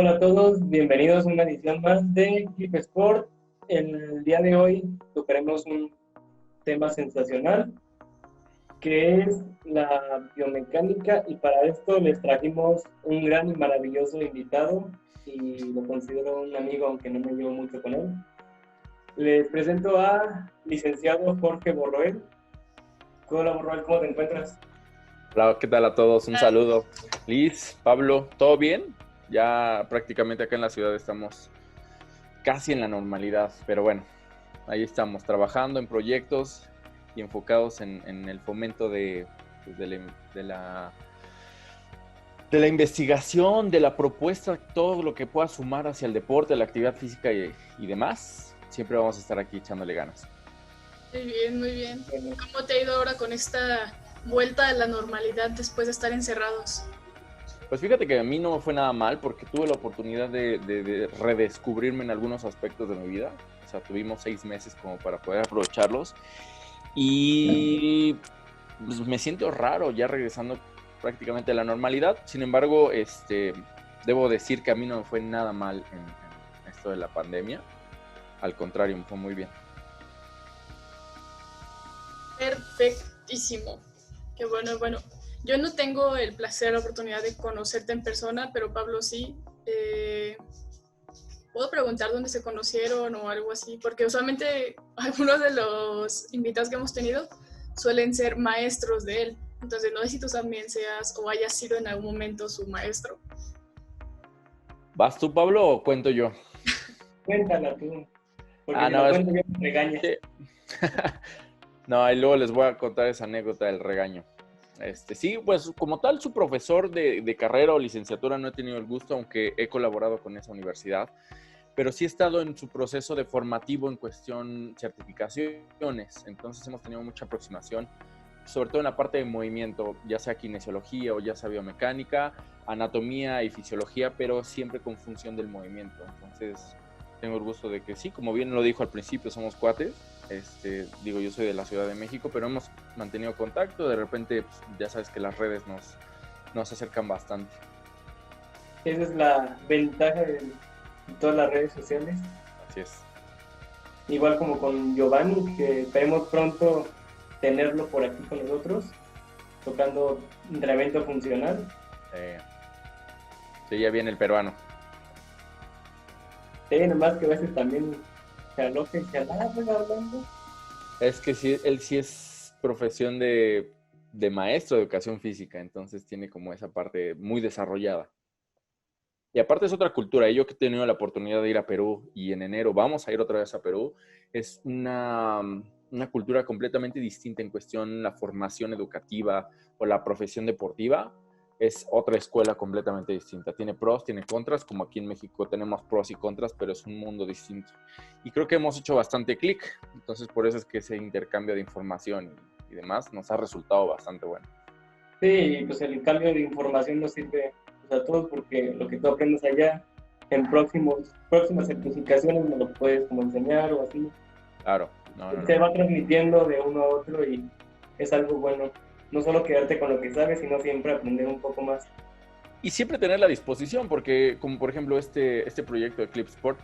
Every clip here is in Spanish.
Hola a todos, bienvenidos a una edición más de Clip Sport. El día de hoy tocaremos un tema sensacional que es la biomecánica, y para esto les trajimos un gran y maravilloso invitado y lo considero un amigo aunque no me llevo mucho con él. Les presento a licenciado Jorge Borroel. Hola Borroel, ¿cómo te encuentras? Hola, ¿qué tal a todos? Un saludo. Liz, Pablo, ¿todo bien? Ya prácticamente acá en la ciudad estamos casi en la normalidad, pero bueno, ahí estamos trabajando en proyectos y enfocados en el fomento pues, de la investigación, de la propuesta, todo lo que pueda sumar hacia el deporte, la actividad física y demás. Siempre vamos a estar aquí echándole ganas. Muy bien, muy bien. ¿Cómo te ha ido ahora con esta vuelta a la normalidad después de estar encerrados? Pues fíjate que a mí no me fue nada mal porque tuve la oportunidad de redescubrirme en algunos aspectos de mi vida. O sea, tuvimos 6 meses como para poder aprovecharlos. Y pues, me siento raro ya regresando prácticamente a la normalidad. Sin embargo, debo decir que a mí no me fue nada mal en esto de la pandemia. Al contrario, me fue muy bien. Perfectísimo. Qué bueno, bueno. Yo no tengo el placer, la oportunidad de conocerte en persona, pero Pablo sí. ¿Puedo preguntar dónde se conocieron o algo así? Porque usualmente algunos de los invitados que hemos tenido suelen ser maestros de él. Entonces no sé si tú también seas o hayas sido en algún momento su maestro. ¿Vas tú, Pablo, o cuento yo? Cuéntala tú, porque si No, la cuento yo me regañas. Sí. No, y luego les voy a contar esa anécdota del regaño. Sí, pues como tal, su profesor de carrera o licenciatura no he tenido el gusto, aunque he colaborado con esa universidad, pero sí he estado en su proceso de formativo en cuestión certificaciones, entonces hemos tenido mucha aproximación, sobre todo en la parte de movimiento, ya sea kinesiología o ya sea biomecánica, anatomía y fisiología, pero siempre con función del movimiento. Entonces tengo el gusto de que sí, como bien lo dijo al principio, somos cuates. Digo, yo soy de la Ciudad de México, pero hemos mantenido contacto. De repente, pues, ya sabes que las redes nos acercan bastante. Esa es la ventaja de todas las redes sociales. Así es. Igual como con Giovanni, que esperemos pronto tenerlo por aquí con nosotros, tocando entrenamiento funcional. Sí, ya viene el peruano. Sí, nomás que a veces también se aloca y se alarga hablando. Es que sí, él sí es profesión de maestro de educación física, entonces tiene como esa parte muy desarrollada. Y aparte es otra cultura. Yo que he tenido la oportunidad de ir a Perú y en enero vamos a ir otra vez a Perú, es una cultura completamente distinta en cuestión la formación educativa o la profesión deportiva. Es otra escuela completamente distinta. Tiene pros, tiene contras, como aquí en México tenemos pros y contras, pero es un mundo distinto. Y creo que hemos hecho bastante clic, entonces por eso es que ese intercambio de información y demás nos ha resultado bastante bueno. Sí, pues el cambio de información nos sirve pues, a todos, porque lo que tú aprendes allá en próximas certificaciones me lo puedes como enseñar o así. Claro, Se va transmitiendo de uno a otro y es algo bueno. No solo quedarte con lo que sabes, sino siempre aprender un poco más. Y siempre tener la disposición, porque como por ejemplo este proyecto de Clip Sport,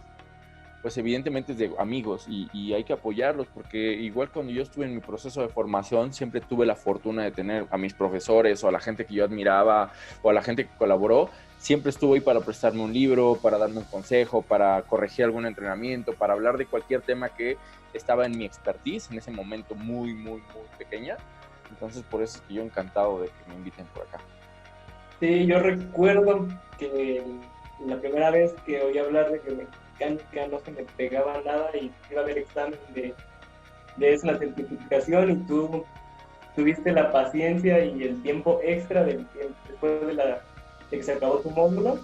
pues evidentemente es de amigos y hay que apoyarlos, porque igual cuando yo estuve en mi proceso de formación, siempre tuve la fortuna de tener a mis profesores o a la gente que yo admiraba o a la gente que colaboró, siempre estuvo ahí para prestarme un libro, para darme un consejo, para corregir algún entrenamiento, para hablar de cualquier tema que estaba en mi expertise, en ese momento muy, muy, muy pequeña. Entonces por eso es que yo encantado de que me inviten por acá. Sí, yo recuerdo que la primera vez que oí hablar de que mecánica no se me pegaba nada y iba a haber examen de esa certificación, y tú tuviste la paciencia y el tiempo extra después de que se acabó tu módulo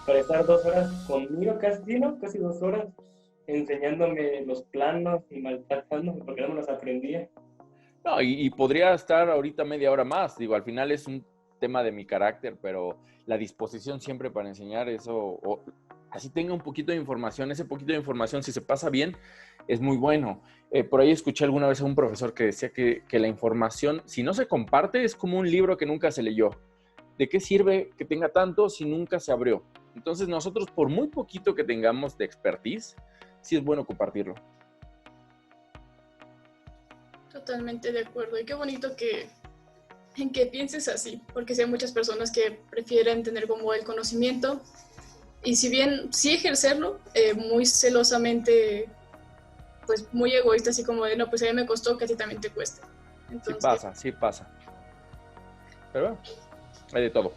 para estar 2 horas conmigo, casi, ¿no? Casi 2 horas enseñándome los planos y maltratándome porque no me los aprendía. No, y podría estar ahorita media hora más. Digo, al final es un tema de mi carácter, pero la disposición siempre para enseñar eso, o así tenga un poquito de información, ese poquito de información, si se pasa bien, es muy bueno. Por ahí escuché alguna vez a un profesor que decía que la información, si no se comparte, es como un libro que nunca se leyó. ¿De qué sirve que tenga tanto si nunca se abrió? Entonces nosotros, por muy poquito que tengamos de expertise, sí es bueno compartirlo. Totalmente de acuerdo. Y qué bonito en que pienses así, porque sí hay muchas personas que prefieren tener como el conocimiento y si bien sí ejercerlo, muy celosamente, pues muy egoísta, así como de, no, pues a mí me costó, que a ti también te cueste. Entonces, Sí pasa. Pero bueno, hay de todo.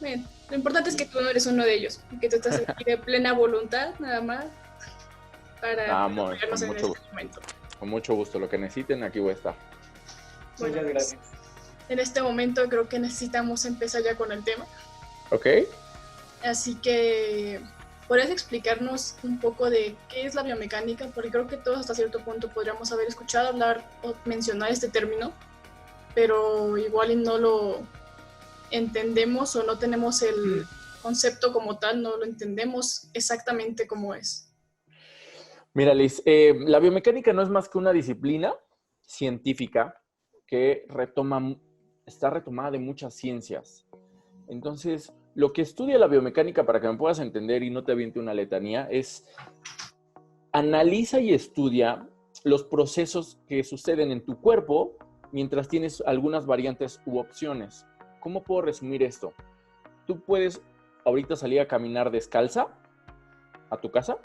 bien, lo importante es que tú no eres uno de ellos, que tú estás aquí de plena voluntad, nada más, para apoyarnos en este momento. Con mucho gusto, lo que necesiten, aquí voy a estar. Bueno, muchas gracias. En este momento creo que necesitamos empezar ya con el tema. Ok. Así que, ¿podrías explicarnos un poco de qué es la biomecánica? Porque creo que todos hasta cierto punto podríamos haber escuchado hablar o mencionar este término, pero igual y no lo entendemos o no tenemos el concepto como tal, no lo entendemos exactamente cómo es. Mira, Liz, la biomecánica no es más que una disciplina científica que está retomada de muchas ciencias. Entonces, lo que estudia la biomecánica, para que me puedas entender y no te aviente una letanía, es analiza y estudia los procesos que suceden en tu cuerpo mientras tienes algunas variantes u opciones. ¿Cómo puedo resumir esto? Tú puedes ahorita salir a caminar descalza a tu casa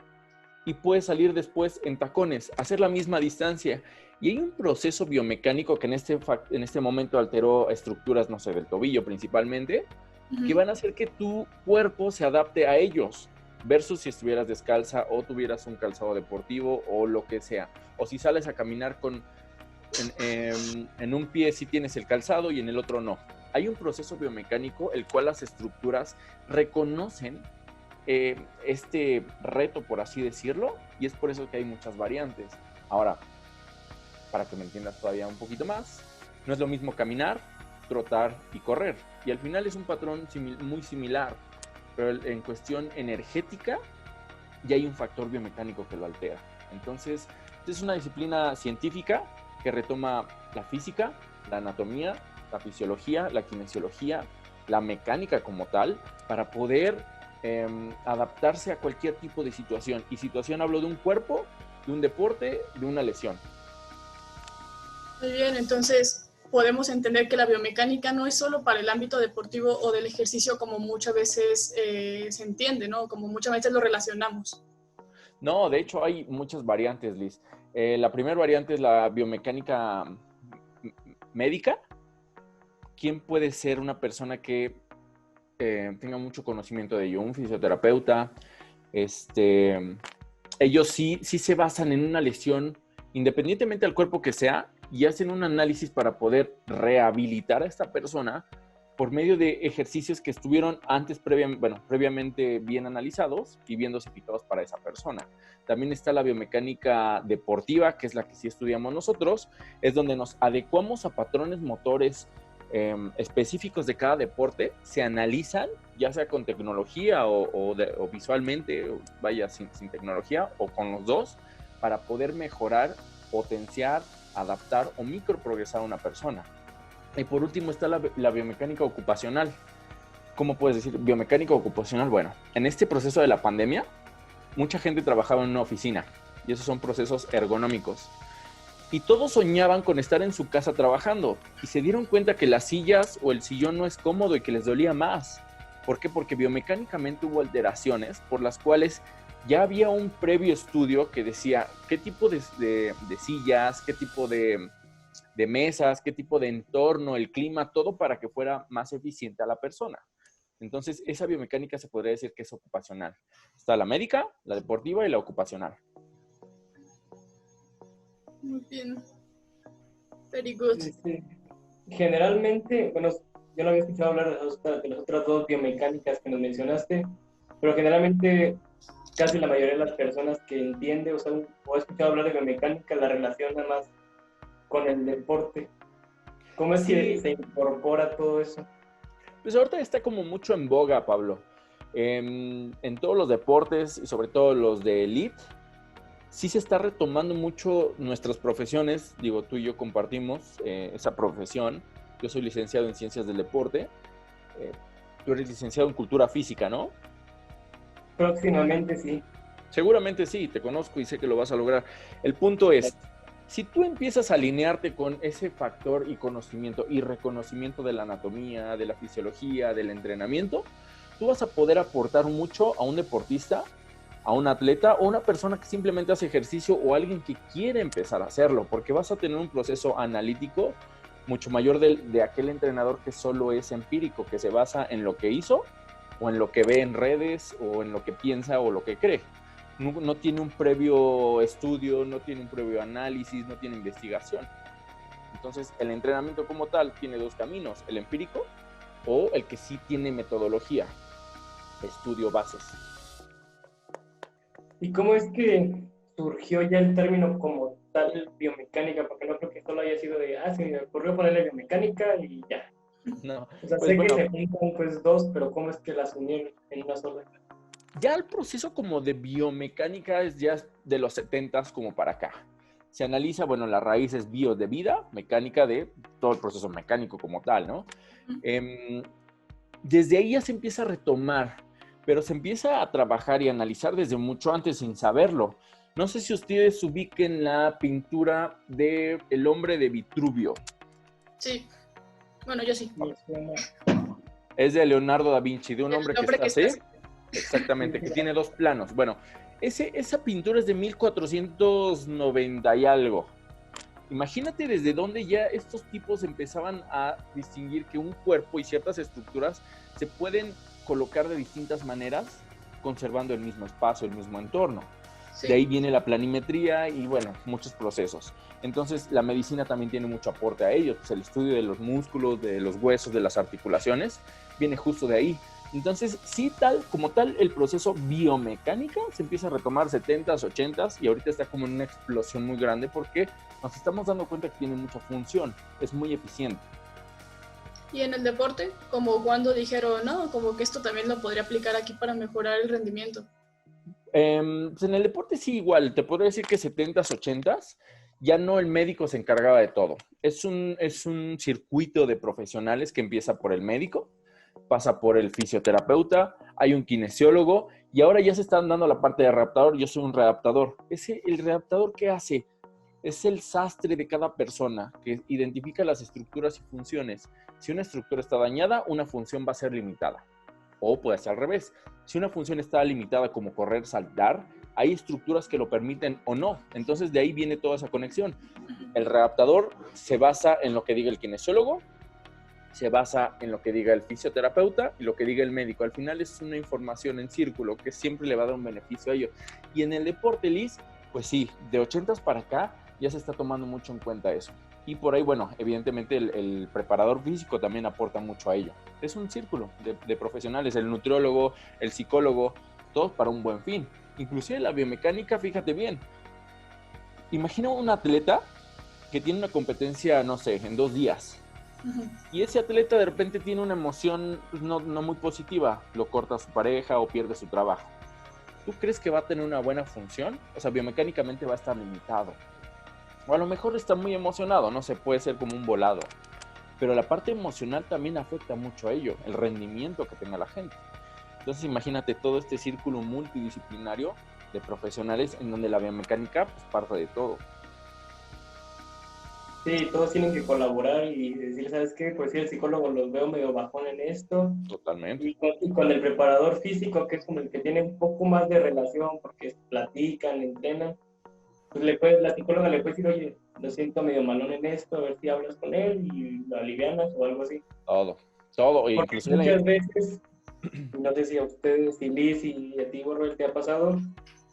y puedes salir después en tacones, hacer la misma distancia. Y hay un proceso biomecánico que en este momento alteró estructuras, no sé, del tobillo principalmente, que van a hacer que tu cuerpo se adapte a ellos, versus si estuvieras descalza o tuvieras un calzado deportivo o lo que sea. O si sales a caminar en un pie sí tienes el calzado y en el otro no. Hay un proceso biomecánico el cual las estructuras reconocen este reto, por así decirlo, y es por eso que hay muchas variantes. Ahora, para que me entiendas todavía un poquito más, no es lo mismo caminar, trotar y correr, y al final es un patrón muy similar, pero en cuestión energética ya hay un factor biomecánico que lo altera. Entonces, es una disciplina científica que retoma la física, la anatomía, la fisiología, la kinesiología, la mecánica como tal, para poder adaptarse a cualquier tipo de situación. Y situación hablo de un cuerpo, de un deporte, de una lesión. Muy bien, entonces podemos entender que la biomecánica no es solo para el ámbito deportivo o del ejercicio como muchas veces se entiende, ¿no? Como muchas veces lo relacionamos. No, de hecho hay muchas variantes, Liz. La primera variante es la biomecánica médica. ¿Quién puede ser una persona que tenga mucho conocimiento de ello? Un fisioterapeuta. Ellos sí se basan en una lesión, independientemente del cuerpo que sea, y hacen un análisis para poder rehabilitar a esta persona por medio de ejercicios que estuvieron previamente bien analizados y bien dosificados para esa persona. También está la biomecánica deportiva, que es la que sí estudiamos nosotros, es donde nos adecuamos a patrones motores específicos de cada deporte, se analizan, ya sea con tecnología o visualmente, vaya sin tecnología, o con los dos, para poder mejorar, potenciar, adaptar o microprogresar a una persona. Y por último está la biomecánica ocupacional. ¿Cómo puedes decir biomecánica ocupacional? Bueno, en este proceso de la pandemia, mucha gente trabajaba en una oficina y esos son procesos ergonómicos. Y todos soñaban con estar en su casa trabajando y se dieron cuenta que las sillas o el sillón no es cómodo y que les dolía más. ¿Por qué? Porque biomecánicamente hubo alteraciones por las cuales ya había un previo estudio que decía qué tipo de sillas, qué tipo de mesas, qué tipo de entorno, el clima, todo para que fuera más eficiente a la persona. Entonces, esa biomecánica se podría decir que es ocupacional. Está la médica, la deportiva y la ocupacional. Muy bien. Very good. Generalmente, bueno, yo no había escuchado hablar de las otras dos biomecánicas que nos mencionaste, pero generalmente casi la mayoría de las personas que entiende o ha escuchado hablar de biomecánica la relaciona más con el deporte. ¿Cómo es que se incorpora todo eso? Pues ahorita está como mucho en boga, Pablo. En todos los deportes y sobre todo los de elite, sí se está retomando mucho nuestras profesiones. Digo, tú y yo compartimos esa profesión. Yo soy licenciado en Ciencias del Deporte. Tú eres licenciado en Cultura Física, ¿no? Próximamente sí. Seguramente sí, te conozco y sé que lo vas a lograr. El punto es, si tú empiezas a alinearte con ese factor y conocimiento y reconocimiento de la anatomía, de la fisiología, del entrenamiento, tú vas a poder aportar mucho a un deportista, a un atleta o a una persona que simplemente hace ejercicio o alguien que quiere empezar a hacerlo, porque vas a tener un proceso analítico mucho mayor de aquel entrenador que solo es empírico, que se basa en lo que hizo o en lo que ve en redes o en lo que piensa o lo que cree. No tiene un previo estudio, no tiene un previo análisis, no tiene investigación. Entonces, el entrenamiento como tal tiene dos caminos, el empírico o el que sí tiene metodología, estudio, bases. ¿Y cómo es que surgió ya el término como tal biomecánica? Porque no creo que solo haya sido de, se me ocurrió ponerle biomecánica y ya. No, O sea, pues sé bueno, que se juntan pues dos, pero ¿cómo es que las unieron en una sola? ya el proceso como de biomecánica es ya de los 70s como para acá. Se analiza, bueno, la raíz es bio de vida, mecánica de todo el proceso mecánico como tal, ¿no? Desde ahí ya se empieza a retomar, pero se empieza a trabajar y analizar desde mucho antes sin saberlo. No sé si ustedes ubiquen la pintura de El hombre de Vitruvio. Sí, bueno, yo sí. Es de Leonardo da Vinci, de un hombre que está así. así. Exactamente, que tiene dos planos. Bueno, esa pintura es de 1490 y algo. Imagínate desde dónde ya estos tipos empezaban a distinguir que un cuerpo y ciertas estructuras se pueden colocar de distintas maneras, conservando el mismo espacio, el mismo entorno. Sí. De ahí viene la planimetría y, bueno, muchos procesos. Entonces, la medicina también tiene mucho aporte a ello. Pues el estudio de los músculos, de los huesos, de las articulaciones, viene justo de ahí. Entonces, sí, como tal, el proceso biomecánica se empieza a retomar 70s, 80s y ahorita está como en una explosión muy grande porque nos estamos dando cuenta que tiene mucha función, es muy eficiente. Y en el deporte, como cuando dijeron, no, como que esto también lo podría aplicar aquí para mejorar el rendimiento. Pues en el deporte sí, igual, te podría decir que 70s, 80s, ya no el médico se encargaba de todo. Es un circuito de profesionales que empieza por el médico, pasa por el fisioterapeuta, hay un kinesiólogo y ahora ya se están dando la parte de readaptador. Yo soy un readaptador. ¿El readaptador qué hace? Es el sastre de cada persona que identifica las estructuras y funciones. Si una estructura está dañada, una función va a ser limitada. O puede ser al revés. Si una función está limitada como correr, saltar, hay estructuras que lo permiten o no. Entonces de ahí viene toda esa conexión. El readaptador se basa en lo que diga el kinesiólogo, se basa en lo que diga el fisioterapeuta y lo que diga el médico. Al final es una información en círculo que siempre le va a dar un beneficio a ellos. Y en el deporte, Liz, pues sí, de 80s para acá ya se está tomando mucho en cuenta eso. Y por ahí, bueno, evidentemente el preparador físico también aporta mucho a ello. Es un círculo de profesionales, el nutriólogo, el psicólogo, todos para un buen fin. Inclusive la biomecánica, fíjate bien. Imagina un atleta que tiene una competencia, no sé, en 2 días. Y ese atleta de repente tiene una emoción no muy positiva, lo corta a su pareja o pierde su trabajo. ¿Tú crees que va a tener una buena función? O sea, biomecánicamente va a estar limitado. O a lo mejor está muy emocionado, no sé, puede ser como un volado. Pero la parte emocional también afecta mucho a ello, el rendimiento que tenga la gente. Entonces imagínate todo este círculo multidisciplinario de profesionales en donde la biomecánica pues, parte de todo. Sí, todos tienen que colaborar y decir, ¿sabes qué? Pues sí, el psicólogo los veo medio bajón en esto. Totalmente. Y con el preparador físico, que es como el que tiene un poco más de relación, porque platican, entrenan, pues la psicóloga le puede decir, oye, lo siento medio malón en esto, a ver si hablas con él y lo alivianas o algo así. Todo. Porque muchas veces, no sé si a ustedes, si Liz y a ti, Borrell, te ha pasado,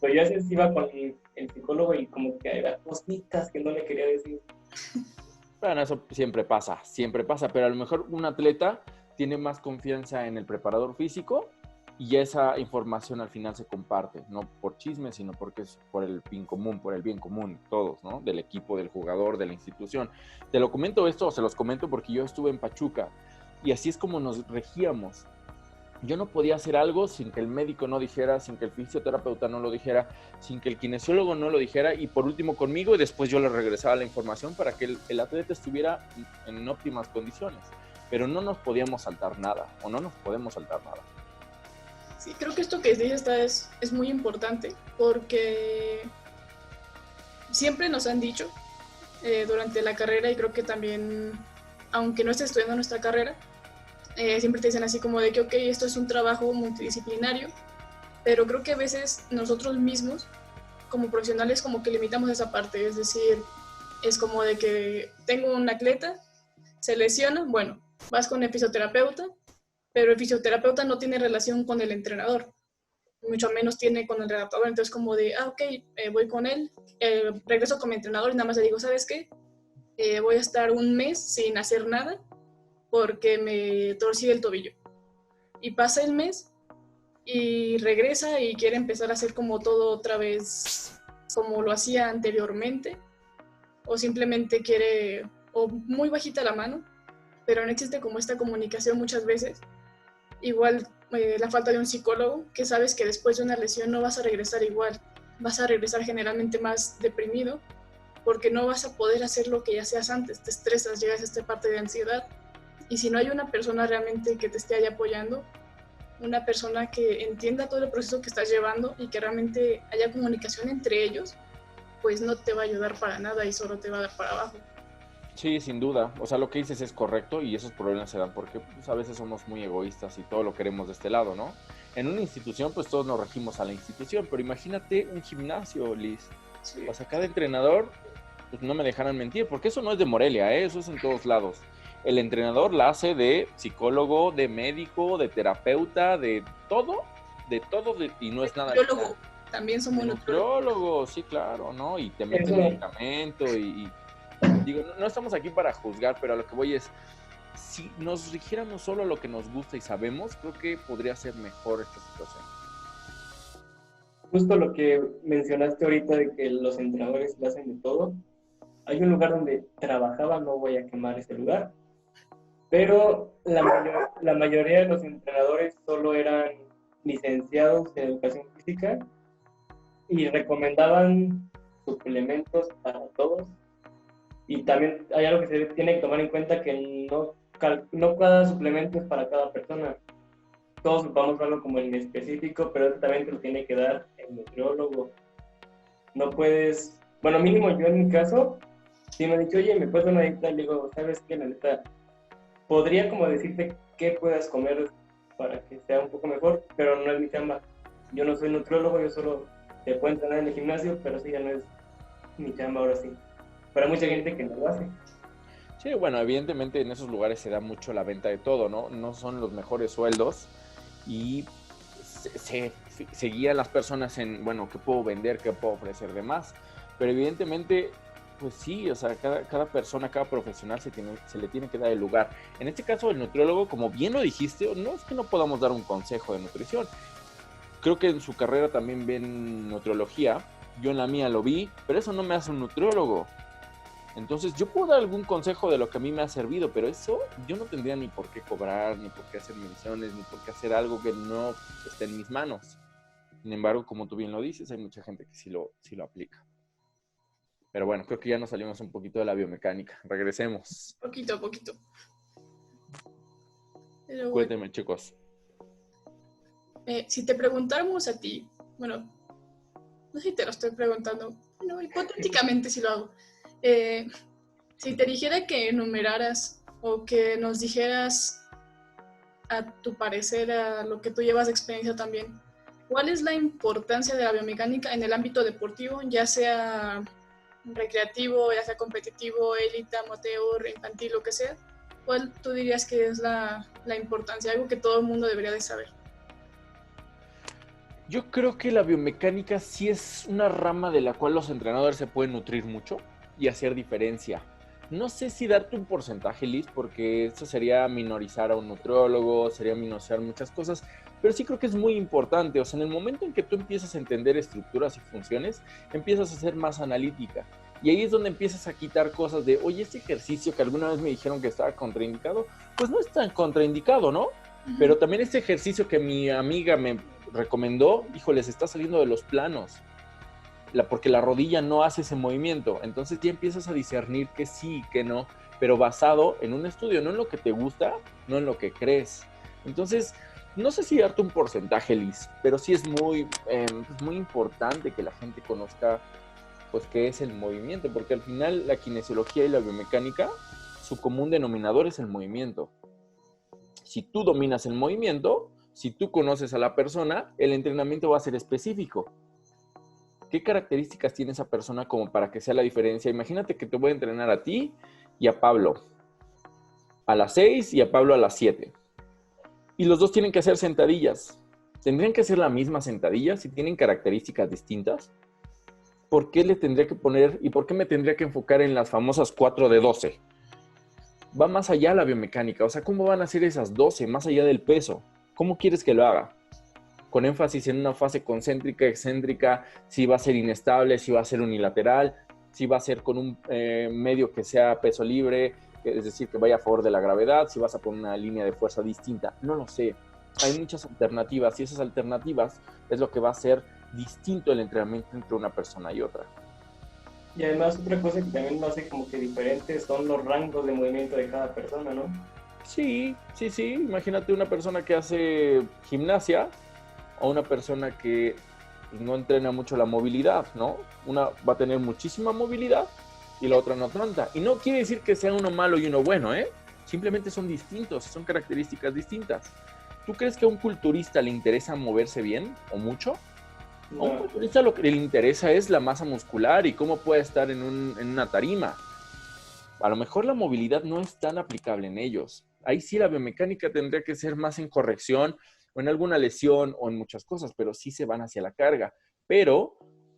pues yo a veces iba con el psicólogo y como que había cositas que no le quería decir. Bueno, eso siempre pasa, pero a lo mejor un atleta tiene más confianza en el preparador físico y esa información al final se comparte, no por chisme, sino porque es por el bien común, todos, ¿no? Del equipo, del jugador, de la institución. Te lo comento esto, o se los comento porque yo estuve en Pachuca y así es como nos regíamos. Yo no podía hacer algo sin que el médico no dijera, sin que el fisioterapeuta no lo dijera, sin que el kinesiólogo no lo dijera y por último conmigo y después yo le regresaba la información para que el atleta estuviera en óptimas condiciones. pero no nos podíamos saltar nada, o no nos podemos saltar nada. Sí, creo que esto que dices es muy importante, porque siempre nos han dicho durante la carrera, y creo que también, aunque no estés estudiando nuestra carrera, siempre te dicen así como de que, ok, esto es un trabajo multidisciplinario, pero creo que a veces nosotros mismos, como profesionales, como que limitamos esa parte, es decir, es como de que tengo un atleta, se lesiona, bueno, vas con el fisioterapeuta, pero el fisioterapeuta no tiene relación con el entrenador, mucho menos tiene con el redactador, entonces como de, ok, voy con él, regreso con mi entrenador y nada más le digo, ¿sabes qué? Voy a estar un mes sin hacer nada porque me torcí el tobillo. Y pasa el mes y regresa y quiere empezar a hacer como todo otra vez como lo hacía anteriormente, o simplemente quiere, o muy bajita la mano, pero no existe como esta comunicación muchas veces. Igual la falta de un psicólogo, que sabes que después de una lesión no vas a regresar igual, vas a regresar generalmente más deprimido, porque no vas a poder hacer lo que ya hacías antes, te estresas, llegas a esta parte de ansiedad, y si no hay una persona realmente que te esté ahí apoyando, una persona que entienda todo el proceso que estás llevando y que realmente haya comunicación entre ellos, pues no te va a ayudar para nada y solo te va a dar para abajo. Sí, sin duda. O sea, lo que dices es correcto y esos problemas se dan porque pues, a veces somos muy egoístas y todo lo queremos de este lado, ¿no? En una institución, pues todos nos regimos a la institución, pero imagínate un gimnasio, Liz. Sí. O sea, cada entrenador, pues no me dejarán mentir, porque eso no es de Morelia, ¿eh? Eso es en todos lados. El entrenador la hace de psicólogo, de médico, de terapeuta, de todo, y no es nada. Nutriólogo, también somos nutriólogo, sí, claro, ¿no? Y te meten medicamento y digo, no estamos aquí para juzgar, pero a lo que voy es, si nos rigiéramos solo a lo que nos gusta y sabemos, creo que podría ser mejor esta situación. Justo lo que mencionaste ahorita de que los entrenadores lo hacen de todo. Hay un lugar donde trabajaba, no voy a quemar ese lugar, pero la mayoría de los entrenadores solo eran licenciados en educación física y recomendaban suplementos para todos. Y también hay algo que se tiene que tomar en cuenta, que no cada suplemento es para cada persona. Todos ocupamos algo como en específico, pero eso también te lo tiene que dar el nutriólogo. No puedes, bueno, mínimo yo en mi caso, si me han dicho, oye, ¿me puedes dar una dieta? Le digo, ¿sabes qué? La neta, podría como decirte qué puedas comer para que sea un poco mejor, pero no es mi chamba. Yo no soy nutriólogo, yo solo te puedo entrenar en el gimnasio, pero sí, ya no es mi chamba ahora sí. Pero hay mucha gente que no lo hace. Sí, bueno, evidentemente en esos lugares se da mucho la venta de todo, ¿no? No son los mejores sueldos y se guían las personas en, bueno, ¿qué puedo vender? ¿Qué puedo ofrecer de más? Pero evidentemente, pues sí, o sea, cada persona, cada profesional se le tiene que dar el lugar. En este caso, el nutriólogo, como bien lo dijiste, no es que no podamos dar un consejo de nutrición. Creo que en su carrera también ven nutriología. Yo en la mía lo vi, pero eso no me hace un nutriólogo. Entonces yo puedo dar algún consejo de lo que a mí me ha servido, pero eso yo no tendría ni por qué cobrar, ni por qué hacer menciones, ni por qué hacer algo que no esté en mis manos. Sin embargo, como tú bien lo dices, hay mucha gente que sí lo aplica. Pero bueno, creo que ya nos salimos un poquito de la biomecánica. Regresemos. Poquito a poquito. Pero bueno, Cuéntenme, chicos. si te preguntáramos a ti, bueno, no sé si te lo estoy preguntando, no, hipotéticamente si lo hago. Si te dijera que enumeraras o que nos dijeras a tu parecer, a lo que tú llevas de experiencia también, ¿cuál es la importancia de la biomecánica en el ámbito deportivo, ya sea recreativo, ya sea competitivo, élite, amateur, infantil, lo que sea? ¿Cuál tú dirías que es la importancia, algo que todo el mundo debería de saber? Yo creo que la biomecánica sí es una rama de la cual los entrenadores se pueden nutrir mucho y hacer diferencia. No sé si darte un porcentaje, Liz, porque eso sería minorizar a un nutriólogo, sería minorizar muchas cosas, pero sí creo que es muy importante. O sea, en el momento en que tú empiezas a entender estructuras y funciones, empiezas a ser más analítica. Y ahí es donde empiezas a quitar cosas de, oye, este ejercicio que alguna vez me dijeron que estaba contraindicado, pues no es tan contraindicado, ¿no? Uh-huh. Pero también este ejercicio que mi amiga me recomendó, híjoles, está saliendo de los planos. Porque la rodilla no hace ese movimiento, entonces ya empiezas a discernir que sí, que no, pero basado en un estudio, no en lo que te gusta, no en lo que crees. Entonces, no sé si darte un porcentaje, Liz, pero sí es muy importante que la gente conozca pues qué es el movimiento, porque al final la kinesiología y la biomecánica, su común denominador es el movimiento. Si tú dominas el movimiento, si tú conoces a la persona, el entrenamiento va a ser específico. ¿Qué características tiene esa persona como para que sea la diferencia? Imagínate que te voy a entrenar a ti y a Pablo a las 6 y a Pablo a las 7. Y los dos tienen que hacer sentadillas. ¿Tendrían que hacer la misma sentadilla si tienen características distintas? ¿Por qué le tendría que poner y por qué me tendría que enfocar en las famosas 4 de 12? Va más allá la biomecánica. O sea, ¿cómo van a hacer esas 12 más allá del peso? ¿Cómo quieres que lo haga? Con énfasis en una fase concéntrica, excéntrica, si va a ser inestable, si va a ser unilateral, si va a ser con un medio que sea peso libre, es decir, que vaya a favor de la gravedad, si vas a poner una línea de fuerza distinta. No lo sé. Hay muchas alternativas y esas alternativas es lo que va a hacer distinto el entrenamiento entre una persona y otra. Y además otra cosa que también lo hace como que diferente son los rangos de movimiento de cada persona, ¿no? Sí. Imagínate una persona que hace gimnasia o una persona que no entrena mucho la movilidad, ¿no? Una va a tener muchísima movilidad y la otra no tanta. Y no quiere decir que sea uno malo y uno bueno, ¿eh? Simplemente son distintos, son características distintas. ¿Tú crees que a un culturista le interesa moverse bien o mucho? A un culturista lo que le interesa es la masa muscular y cómo puede estar en una tarima. A lo mejor la movilidad no es tan aplicable en ellos. Ahí sí la biomecánica tendría que ser más en corrección o en alguna lesión o en muchas cosas, pero sí se van hacia la carga. Pero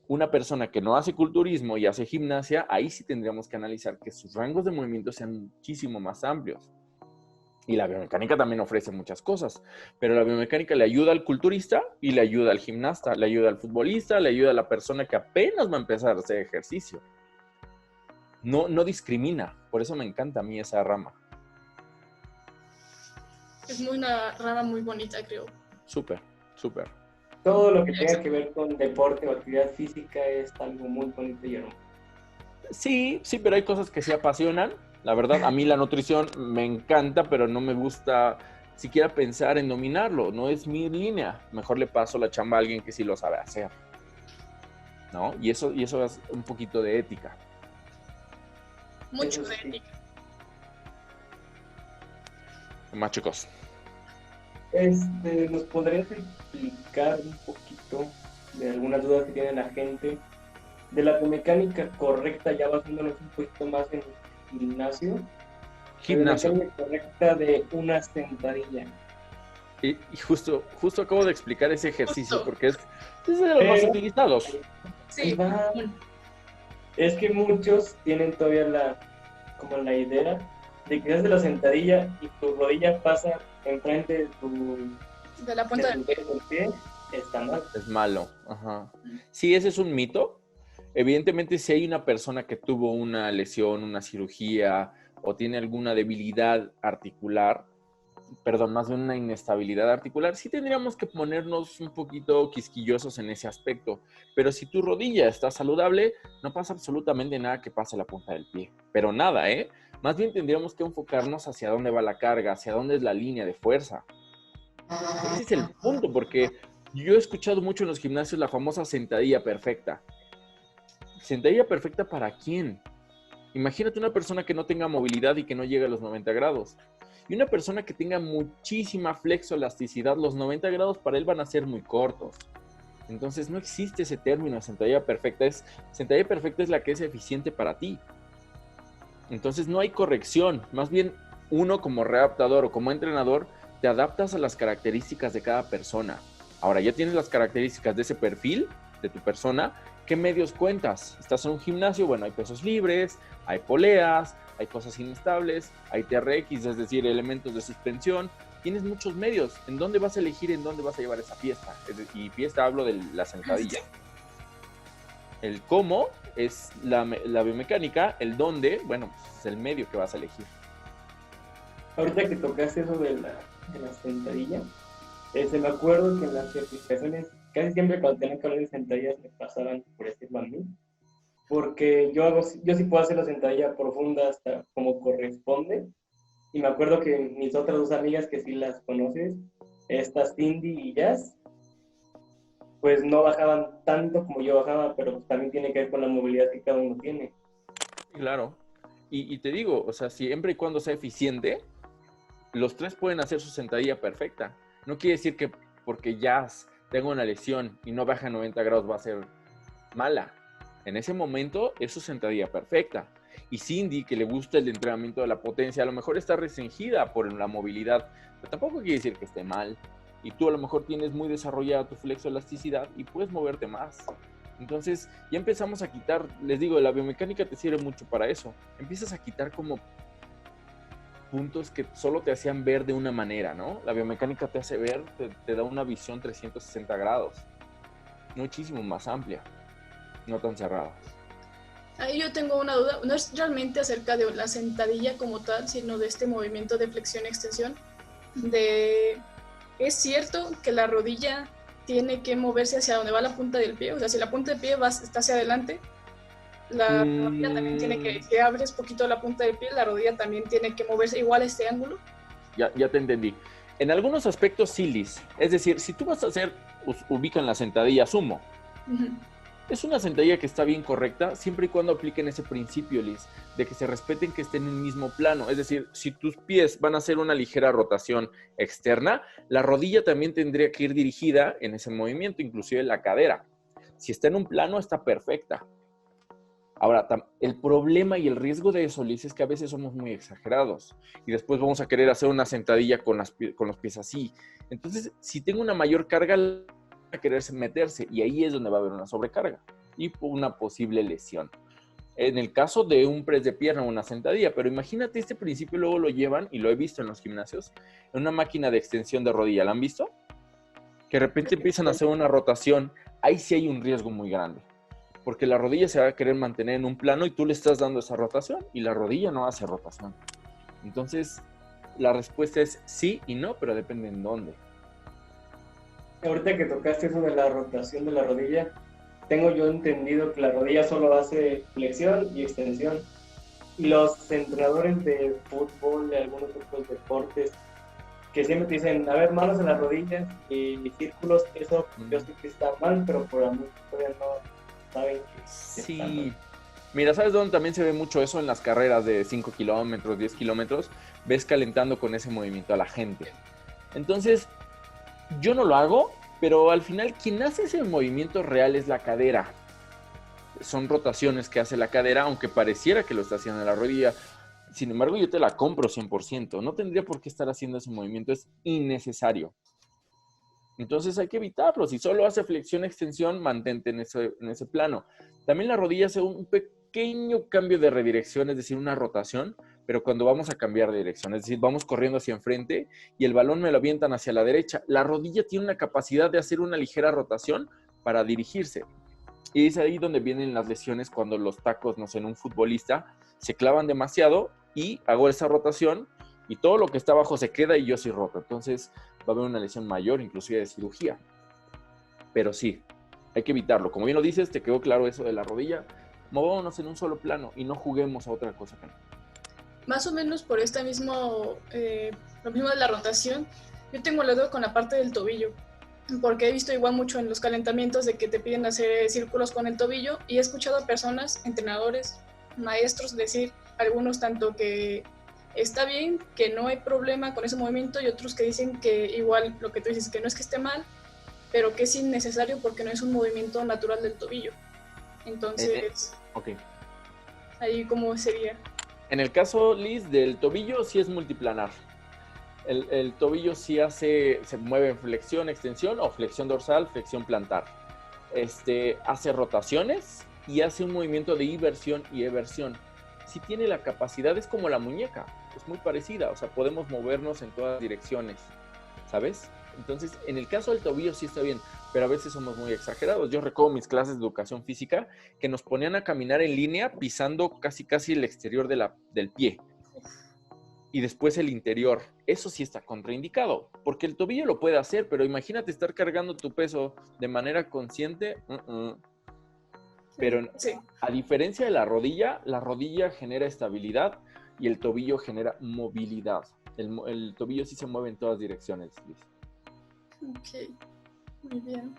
una persona que no hace culturismo y hace gimnasia, ahí sí tendríamos que analizar que sus rangos de movimiento sean muchísimo más amplios. Y la biomecánica también ofrece muchas cosas, pero la biomecánica le ayuda al culturista y le ayuda al gimnasta, le ayuda al futbolista, le ayuda a la persona que apenas va a empezar a hacer ejercicio. No discrimina, por eso me encanta a mí esa rama. Es una rama muy bonita, creo. Súper. Todo lo que tenga que ver con deporte o actividad física es algo muy bonito y hermoso. Sí, pero hay cosas que sí apasionan. La verdad, a mí la nutrición me encanta, pero no me gusta siquiera pensar en dominarlo. No es mi línea. Mejor le paso la chamba a alguien que sí lo sabe hacer, ¿no? Y eso es un poquito de ética. Mucho de ética. ¿Qué más, chicos? ¿Nos podrías explicar un poquito de algunas dudas que tiene la gente de la biomecánica correcta, ya basándonos un poquito más en gimnasio? La biomecánica correcta de una sentadilla. Y justo acabo de explicar ese ejercicio porque es de los más utilizados. Sí. Es que muchos tienen todavía la idea de que haces la sentadilla y tu rodilla pasa enfrente de la punta del pie, está mal. Es malo. Ajá. Sí, ese es un mito. Evidentemente, si hay una persona que tuvo una lesión, una cirugía o tiene alguna debilidad articular, más bien una inestabilidad articular, sí tendríamos que ponernos un poquito quisquillosos en ese aspecto. Pero si tu rodilla está saludable, no pasa absolutamente nada que pase la punta del pie. Pero nada, ¿eh? Más bien tendríamos que enfocarnos hacia dónde va la carga, hacia dónde es la línea de fuerza. Ese es el punto, porque yo he escuchado mucho en los gimnasios la famosa sentadilla perfecta. ¿Sentadilla perfecta para quién? Imagínate una persona que no tenga movilidad y que no llegue a los 90 grados. Y una persona que tenga muchísima flexoelasticidad, los 90 grados para él van a ser muy cortos. Entonces no existe ese término, sentadilla perfecta. Sentadilla perfecta es la que es eficiente para ti. Entonces no hay corrección. Más bien uno como readaptador o como entrenador te adaptas a las características de cada persona. Ahora ya tienes las características de ese perfil de tu persona. ¿Qué medios cuentas? ¿Estás en un gimnasio? Bueno, hay pesos libres, hay poleas, hay cosas inestables, hay TRX, es decir, elementos de suspensión. Tienes muchos medios. ¿En dónde vas a elegir en dónde vas a llevar esa fiesta? Y fiesta hablo de la sentadilla. El cómo es la biomecánica, el dónde, bueno, pues es el medio que vas a elegir. Ahorita que tocaste eso de la sentadilla, me acuerdo que en las certificaciones, casi siempre cuando tenían que hablar de sentadillas me pasaban, por decirlo a mí, porque yo sí puedo hacer la sentadilla profunda hasta como corresponde. Y me acuerdo que mis otras dos amigas, que sí las conoces, estas Cindy y Jazz, pues no bajaban tanto como yo bajaba, pero pues también tiene que ver con la movilidad que cada uno tiene. Claro. Y te digo, o sea, siempre y cuando sea eficiente, los tres pueden hacer su sentadilla perfecta. No quiere decir que porque Jazz tenga una lesión y no baja a 90 grados va a ser mala. En ese momento es su sentadilla perfecta. Y Cindy, que le gusta el entrenamiento de la potencia, a lo mejor está restringida por la movilidad, pero tampoco quiere decir que esté mal. Y tú a lo mejor tienes muy desarrollada tu flexoelasticidad y puedes moverte más. Entonces ya empezamos a quitar, les digo, la biomecánica te sirve mucho para eso. Empiezas a quitar como puntos que solo te hacían ver de una manera, ¿no? La biomecánica te hace ver, te da una visión 360 grados, muchísimo más amplia, no tan cerrada. Ahí yo tengo una duda, no es realmente acerca de la sentadilla como tal, sino de este movimiento de flexión-extensión. ¿Es cierto que la rodilla tiene que moverse hacia donde va la punta del pie? O sea, si la punta del pie está hacia adelante, la rodilla también tiene que, si abres poquito la punta del pie, la rodilla también tiene que moverse igual a este ángulo. Ya te entendí. En algunos aspectos sí, Liz. Es decir, si tú vas a hacer, ubican la sentadilla sumo. Es una sentadilla que está bien correcta siempre y cuando apliquen ese principio, Liz, de que se respeten que estén en el mismo plano. Es decir, si tus pies van a hacer una ligera rotación externa, la rodilla también tendría que ir dirigida en ese movimiento, inclusive la cadera. Si está en un plano, está perfecta. Ahora, el problema y el riesgo de eso, Liz, es que a veces somos muy exagerados y después vamos a querer hacer una sentadilla con los pies así. Entonces, si tengo una mayor carga, a quererse meterse y ahí es donde va a haber una sobrecarga y una posible lesión. En el caso de un press de pierna o una sentadilla, pero imagínate este principio luego lo llevan, y lo he visto en los gimnasios, en una máquina de extensión de rodilla. ¿La han visto? Que de repente empiezan a hacer una rotación. Ahí sí hay un riesgo muy grande, porque la rodilla se va a querer mantener en un plano y tú le estás dando esa rotación y la rodilla no hace rotación. Entonces, la respuesta es sí y no, pero depende en dónde. Ahorita que tocaste eso de la rotación de la rodilla, tengo yo entendido que la rodilla solo hace flexión y extensión. Y los entrenadores de fútbol, de algunos otros deportes, que siempre te dicen, a ver, manos en las rodillas y círculos, eso yo sé que está mal, pero por amor todavía no saben que sí está mal. Mira, ¿sabes dónde también se ve mucho eso? En las carreras de 5 kilómetros, 10 kilómetros, ves calentando con ese movimiento a la gente. Entonces, yo no lo hago, pero al final quien hace ese movimiento real es la cadera. Son rotaciones que hace la cadera, aunque pareciera que lo está haciendo en la rodilla. Sin embargo, yo te la compro 100%. No tendría por qué estar haciendo ese movimiento, es innecesario. Entonces hay que evitarlo. Si solo hace flexión-extensión, mantente en ese plano. También la rodilla hace un pequeño cambio de redirección, es decir, una rotación, pero cuando vamos a cambiar de dirección, es decir, vamos corriendo hacia enfrente y el balón me lo avientan hacia la derecha. La rodilla tiene una capacidad de hacer una ligera rotación para dirigirse. Y es ahí donde vienen las lesiones cuando los tacos, no sé, en un futbolista se clavan demasiado y hago esa rotación y todo lo que está abajo se queda y yo sí roto. Entonces va a haber una lesión mayor, inclusive de cirugía. Pero sí, hay que evitarlo. Como bien lo dices, te quedó claro eso de la rodilla. Movámonos en un solo plano y no juguemos a otra cosa que no. Más o menos por lo mismo de la rotación, yo tengo la duda con la parte del tobillo, porque he visto igual mucho en los calentamientos de que te piden hacer círculos con el tobillo y he escuchado a personas, entrenadores, maestros decir, algunos tanto que está bien, que no hay problema con ese movimiento y otros que dicen que igual lo que tú dices, que no es que esté mal, pero que es innecesario porque no es un movimiento natural del tobillo. Entonces, okay. Ahí cómo sería. En el caso, Liz, del tobillo sí es multiplanar. El tobillo sí se mueve en flexión, extensión o flexión dorsal, flexión plantar. Hace rotaciones y hace un movimiento de inversión y eversión. Sí tiene la capacidad, es como la muñeca, es muy parecida, o sea, podemos movernos en todas direcciones, ¿sabes? Entonces, en el caso del tobillo sí está bien, pero a veces somos muy exagerados. Yo recuerdo mis clases de educación física que nos ponían a caminar en línea pisando casi el exterior del pie y después el interior. Eso sí está contraindicado, porque el tobillo lo puede hacer, pero imagínate estar cargando tu peso de manera consciente. Pero Sí. a diferencia de la rodilla genera estabilidad y el tobillo genera movilidad. El tobillo sí se mueve en todas direcciones, Liz. Ok, muy bien.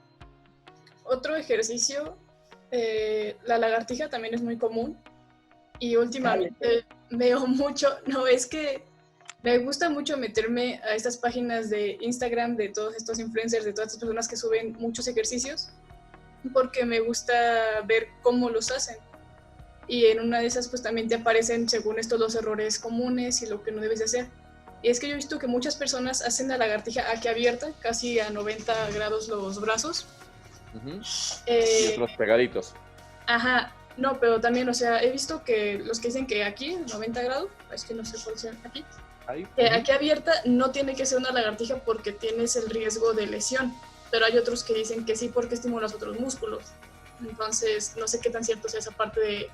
Otro ejercicio, la lagartija también es muy común y últimamente veo mucho, no, es que me gusta mucho meterme a estas páginas de Instagram de todos estos influencers, de todas estas personas que suben muchos ejercicios, porque me gusta ver cómo los hacen. Y en una de esas pues también te aparecen, según esto, los errores comunes y lo que no debes de hacer. Y es que yo he visto que muchas personas hacen la lagartija aquí abierta, casi a 90 grados los brazos. Uh-huh. Y Eh, otros pegaditos. ajá, no, pero también, o sea, he visto que los que dicen que aquí, 90 grados, es que no sé cuál sea aquí, Ahí. que aquí abierta no tiene que ser una lagartija porque tienes el riesgo de lesión, pero hay otros que dicen que sí porque estimulas otros músculos. Entonces, no sé qué tan cierto sea esa parte de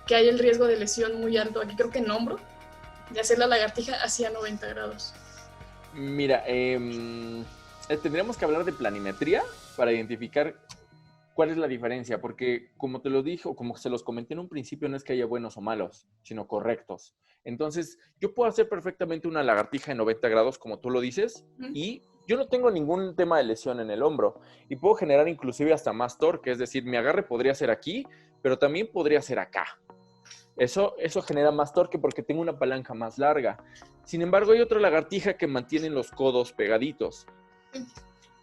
que hay el riesgo de lesión muy alto, aquí creo que en hombro, de hacer la lagartija hacia 90 grados. Mira, tendríamos que hablar de planimetría para identificar cuál es la diferencia, porque como te lo dije, o como se los comenté en un principio, no es que haya buenos o malos, sino correctos. Entonces, yo puedo hacer perfectamente una lagartija en 90 grados, como tú lo dices, y yo no tengo ningún tema de lesión en el hombro, y puedo generar inclusive hasta más torque, es decir, mi agarre podría ser aquí, pero también podría ser acá. Eso genera más torque porque tengo una palanca más larga. Sin embargo, hay otra lagartija que mantiene los codos pegaditos.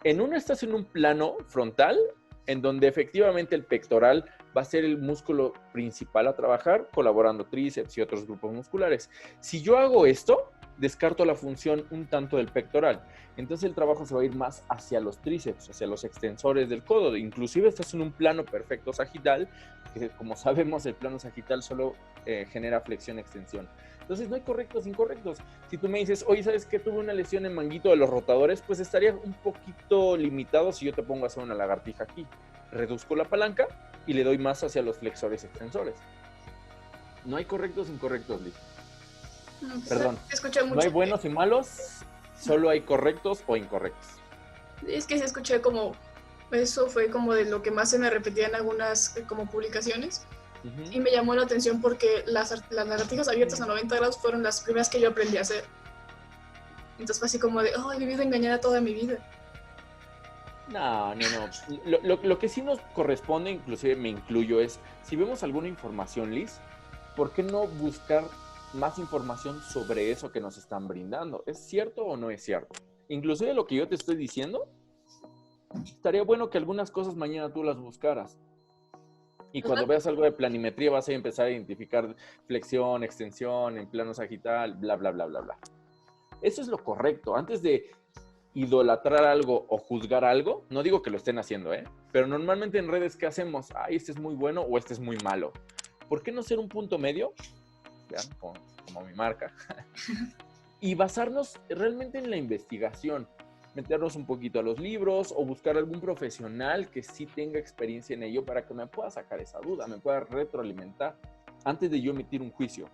En una estás en un plano frontal, en donde efectivamente el pectoral va a ser el músculo principal a trabajar, colaborando tríceps y otros grupos musculares. Si yo hago esto, descarto la función un tanto del pectoral. Entonces el trabajo se va a ir más hacia los tríceps, hacia los extensores del codo. Inclusive estás en un plano perfecto sagital, que como sabemos el plano sagital solo genera flexión-extensión. Entonces no hay correctos, incorrectos. Si tú me dices, oye, ¿sabes qué? Tuve una lesión en manguito de los rotadores, pues estaría un poquito limitado si yo te pongo a hacer una lagartija aquí. Reduzco la palanca y le doy más hacia los flexores extensores. No hay correctos, incorrectos, Liz. Perdón, no hay buenos y malos, solo hay correctos o incorrectos. Es que se escuché como, eso fue como de lo que más se me repetía en algunas como publicaciones. Y me llamó la atención porque las lagartijas abiertas a 90 grados fueron las primeras que yo aprendí a hacer. Entonces fue así como de, oh, he vivido engañada toda mi vida. No. Lo que sí nos corresponde, inclusive me incluyo, es si vemos alguna información, Liz, ¿por qué no buscar más información sobre eso que nos están brindando? ¿Es cierto o no es cierto? Inclusive lo que yo te estoy diciendo, estaría bueno que algunas cosas mañana tú las buscaras. Y cuando veas algo de planimetría vas a empezar a identificar flexión, extensión, en plano sagital, bla, bla, bla, bla, bla. Eso es lo correcto. Antes de idolatrar algo o juzgar algo, no digo que lo estén haciendo, pero normalmente en redes, ¿qué hacemos? Ay, este es muy bueno o este es muy malo. ¿Por qué no ser un punto medio? Vean, como mi marca. Y basarnos realmente en la investigación. Meternos un poquito a los libros o buscar algún profesional que sí tenga experiencia en ello para que me pueda sacar esa duda, me pueda retroalimentar antes de yo emitir un juicio.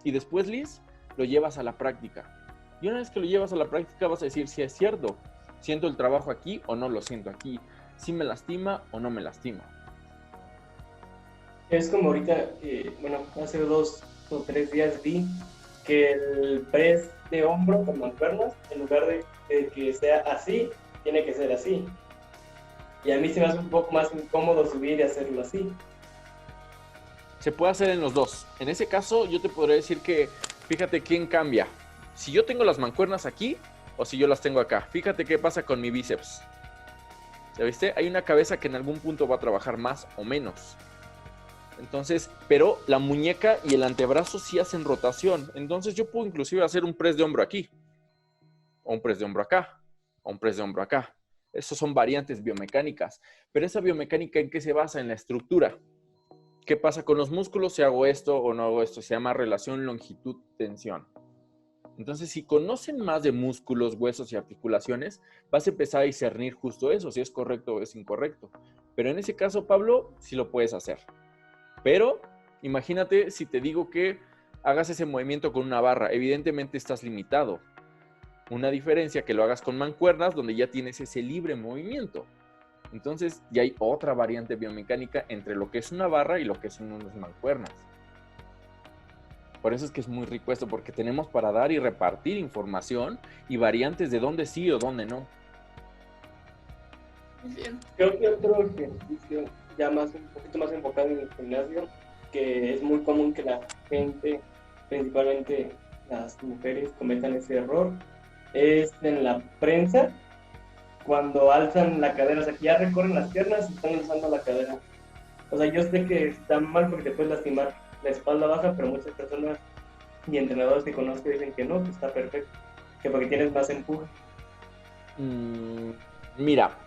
Y después, Liz, lo llevas a la práctica. Y una vez que lo llevas a la práctica vas a decir si es cierto, siento el trabajo aquí o no lo siento aquí, si me lastima o no me lastima. Es como ahorita, bueno, hace 2 o 3 días vi que el press de hombro con mancuernas, en lugar de que sea así, tiene que ser así. Y a mí se me hace un poco más incómodo subir y hacerlo así. Se puede hacer en los dos. En ese caso, yo te podría decir que, fíjate quién cambia. Si yo tengo las mancuernas aquí o si yo las tengo acá. Fíjate qué pasa con mi bíceps. ¿Ya viste? Hay una cabeza que en algún punto va a trabajar más o menos. Entonces, pero la muñeca y el antebrazo sí hacen rotación. Entonces yo puedo inclusive hacer un press de hombro aquí, o un press de hombro acá, o un press de hombro acá. Esas son variantes biomecánicas. Pero esa biomecánica, ¿en qué se basa? En la estructura. ¿Qué pasa con los músculos si hago esto o no hago esto? Se llama relación longitud-tensión. Entonces, si conocen más de músculos, huesos y articulaciones, vas a empezar a discernir justo eso, si es correcto o es incorrecto. Pero en ese caso, Pablo, sí lo puedes hacer. Pero imagínate si te digo que hagas ese movimiento con una barra. Evidentemente estás limitado. Una diferencia que lo hagas con mancuernas, donde ya tienes ese libre movimiento. Entonces ya hay otra variante biomecánica entre lo que es una barra y lo que son unas mancuernas. Por eso es que es muy rico esto, porque tenemos para dar y repartir información y variantes de dónde sí o dónde no. Bien. Creo que otro ejercicio ya más, un poquito más enfocado en el gimnasio, que es muy común que la gente, principalmente las mujeres, cometan ese error, es en la prensa, cuando alzan la cadera, o sea, que ya recorren las piernas y están alzando la cadera. O sea, yo sé que está mal porque te puedes lastimar la espalda baja, pero muchas personas y entrenadores que conozco dicen que no, que está perfecto, que porque tienes más empuje. Mira,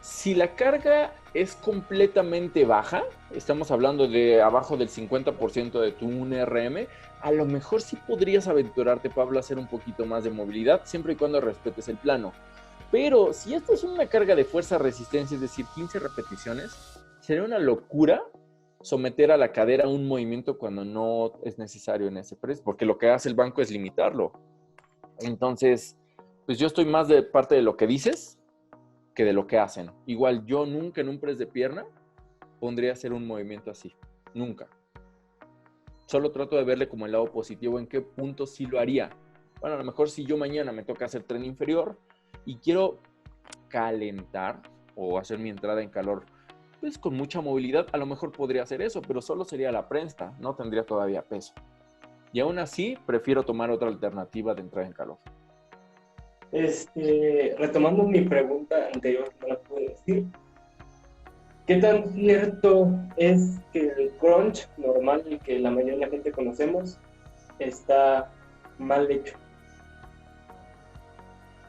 si la carga es completamente baja, estamos hablando de abajo del 50% de tu 1RM, a lo mejor sí podrías aventurarte, Pablo, a hacer un poquito más de movilidad, siempre y cuando respetes el plano. Pero si esto es una carga de fuerza-resistencia, es decir, 15 repeticiones, sería una locura someter a la cadera a un movimiento cuando no es necesario en ese press, porque lo que hace el banco es limitarlo. Entonces, pues yo estoy más de parte de lo que dices que de lo que hacen. Igual yo nunca en un press de pierna pondría a hacer un movimiento así. Nunca. Solo trato de verle como el lado positivo, en qué punto sí lo haría. Bueno, a lo mejor si yo mañana me toca hacer tren inferior y quiero calentar o hacer mi entrada en calor pues con mucha movilidad, a lo mejor podría hacer eso, pero solo sería la prensa, no tendría todavía peso. Y aún así, prefiero tomar otra alternativa de entrar en calor. Retomando mi pregunta anterior, no la pude decir. ¿Qué tan cierto es que el crunch normal, el que la mayoría de la gente conocemos, está mal hecho?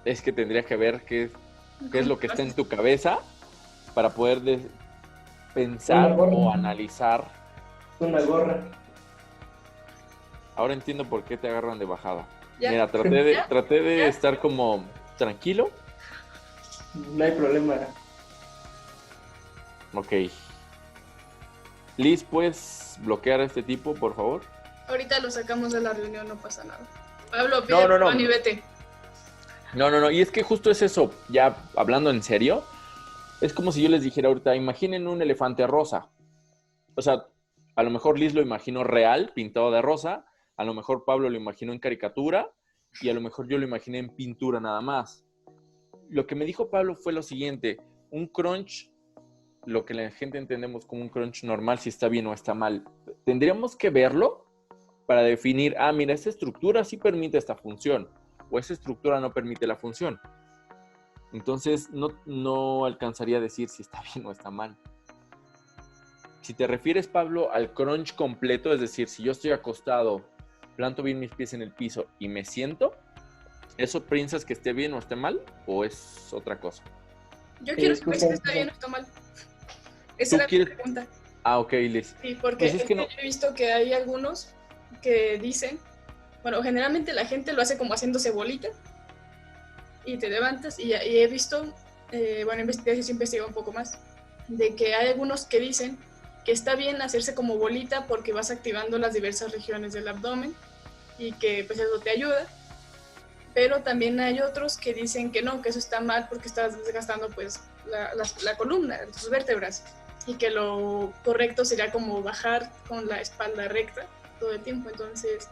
Es que tendría que ver qué es lo que está en tu cabeza para poder pensar o analizar. Una gorra. Ahora entiendo por qué te agarran de bajada. ¿Ya? Mira, traté de estar como tranquilo. No hay problema. Ok. Liz, ¿puedes bloquear a este tipo, por favor? Ahorita lo sacamos de la reunión, no pasa nada. Pablo, No. y vete. No. Y es que justo es eso, ya hablando en serio, es como si yo les dijera ahorita, imaginen un elefante rosa. O sea, a lo mejor Liz lo imaginó real, pintado de rosa, a lo mejor Pablo lo imaginó en caricatura y a lo mejor yo lo imaginé en pintura nada más. Lo que me dijo Pablo fue lo siguiente, un crunch, lo que la gente entendemos como un crunch normal, si está bien o está mal. Tendríamos que verlo para definir, mira, esta estructura sí permite esta función o esa estructura no permite la función. Entonces, no alcanzaría a decir si está bien o está mal. Si te refieres, Pablo, al crunch completo, es decir, si yo estoy acostado, planto bien mis pies en el piso y me siento, ¿eso piensas que esté bien o esté mal? ¿O es otra cosa? Yo quiero saber si está bien o está mal. Esa era mi pregunta. Ok, Liz. Sí, porque pues es que no. Yo he visto que hay algunos que dicen, bueno, generalmente la gente lo hace como haciéndose bolita y te levantas y he visto, investigo un poco más, de que hay algunos que dicen que está bien hacerse como bolita porque vas activando las diversas regiones del abdomen y que pues eso te ayuda, pero también hay otros que dicen que no, que eso está mal porque estás desgastando pues la columna, tus vértebras, y que lo correcto sería como bajar con la espalda recta todo el tiempo. Entonces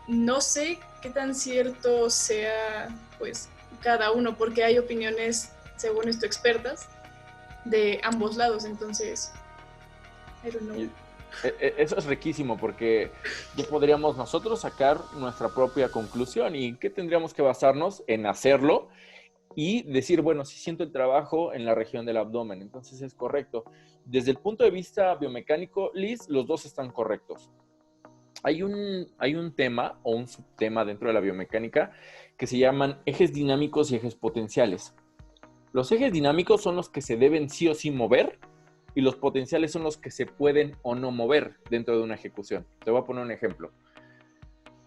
no sé qué tan cierto sea pues cada uno, porque hay opiniones, según esto, expertas de ambos lados. Entonces I don't know. Eso es riquísimo porque ya podríamos nosotros sacar nuestra propia conclusión. ¿Y qué tendríamos que basarnos en hacerlo? Y decir, bueno, si siento el trabajo en la región del abdomen, entonces es correcto. Desde el punto de vista biomecánico, Liz, los dos están correctos. Hay un tema o un subtema dentro de la biomecánica que se llaman ejes dinámicos y ejes potenciales. Los ejes dinámicos son los que se deben sí o sí mover y los potenciales son los que se pueden o no mover dentro de una ejecución. Te voy a poner un ejemplo.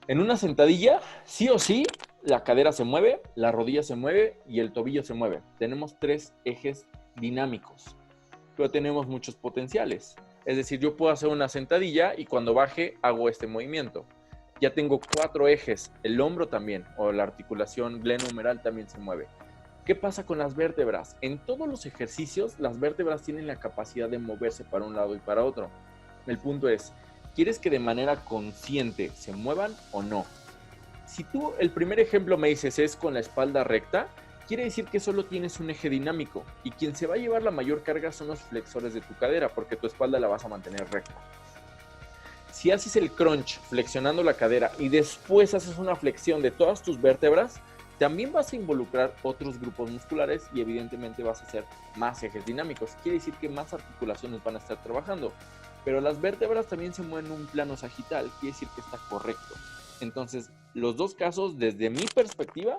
En una sentadilla, sí o sí, la cadera se mueve, la rodilla se mueve y el tobillo se mueve. Tenemos 3 ejes dinámicos, pero tenemos muchos potenciales. Es decir, yo puedo hacer una sentadilla y cuando baje hago este movimiento. Ya tengo 4 ejes, el hombro también, o la articulación glenohumeral también se mueve. ¿Qué pasa con las vértebras? En todos los ejercicios, las vértebras tienen la capacidad de moverse para un lado y para otro. El punto es, ¿quieres que de manera consciente se muevan o no? Si tú, el primer ejemplo me dices es con la espalda recta, quiere decir que solo tienes un eje dinámico y quien se va a llevar la mayor carga son los flexores de tu cadera porque tu espalda la vas a mantener recta. Si haces el crunch flexionando la cadera y después haces una flexión de todas tus vértebras, también vas a involucrar otros grupos musculares y evidentemente vas a hacer más ejes dinámicos. Quiere decir que más articulaciones van a estar trabajando. Pero las vértebras también se mueven en un plano sagital, quiere decir que está correcto. Entonces, los dos casos, desde mi perspectiva,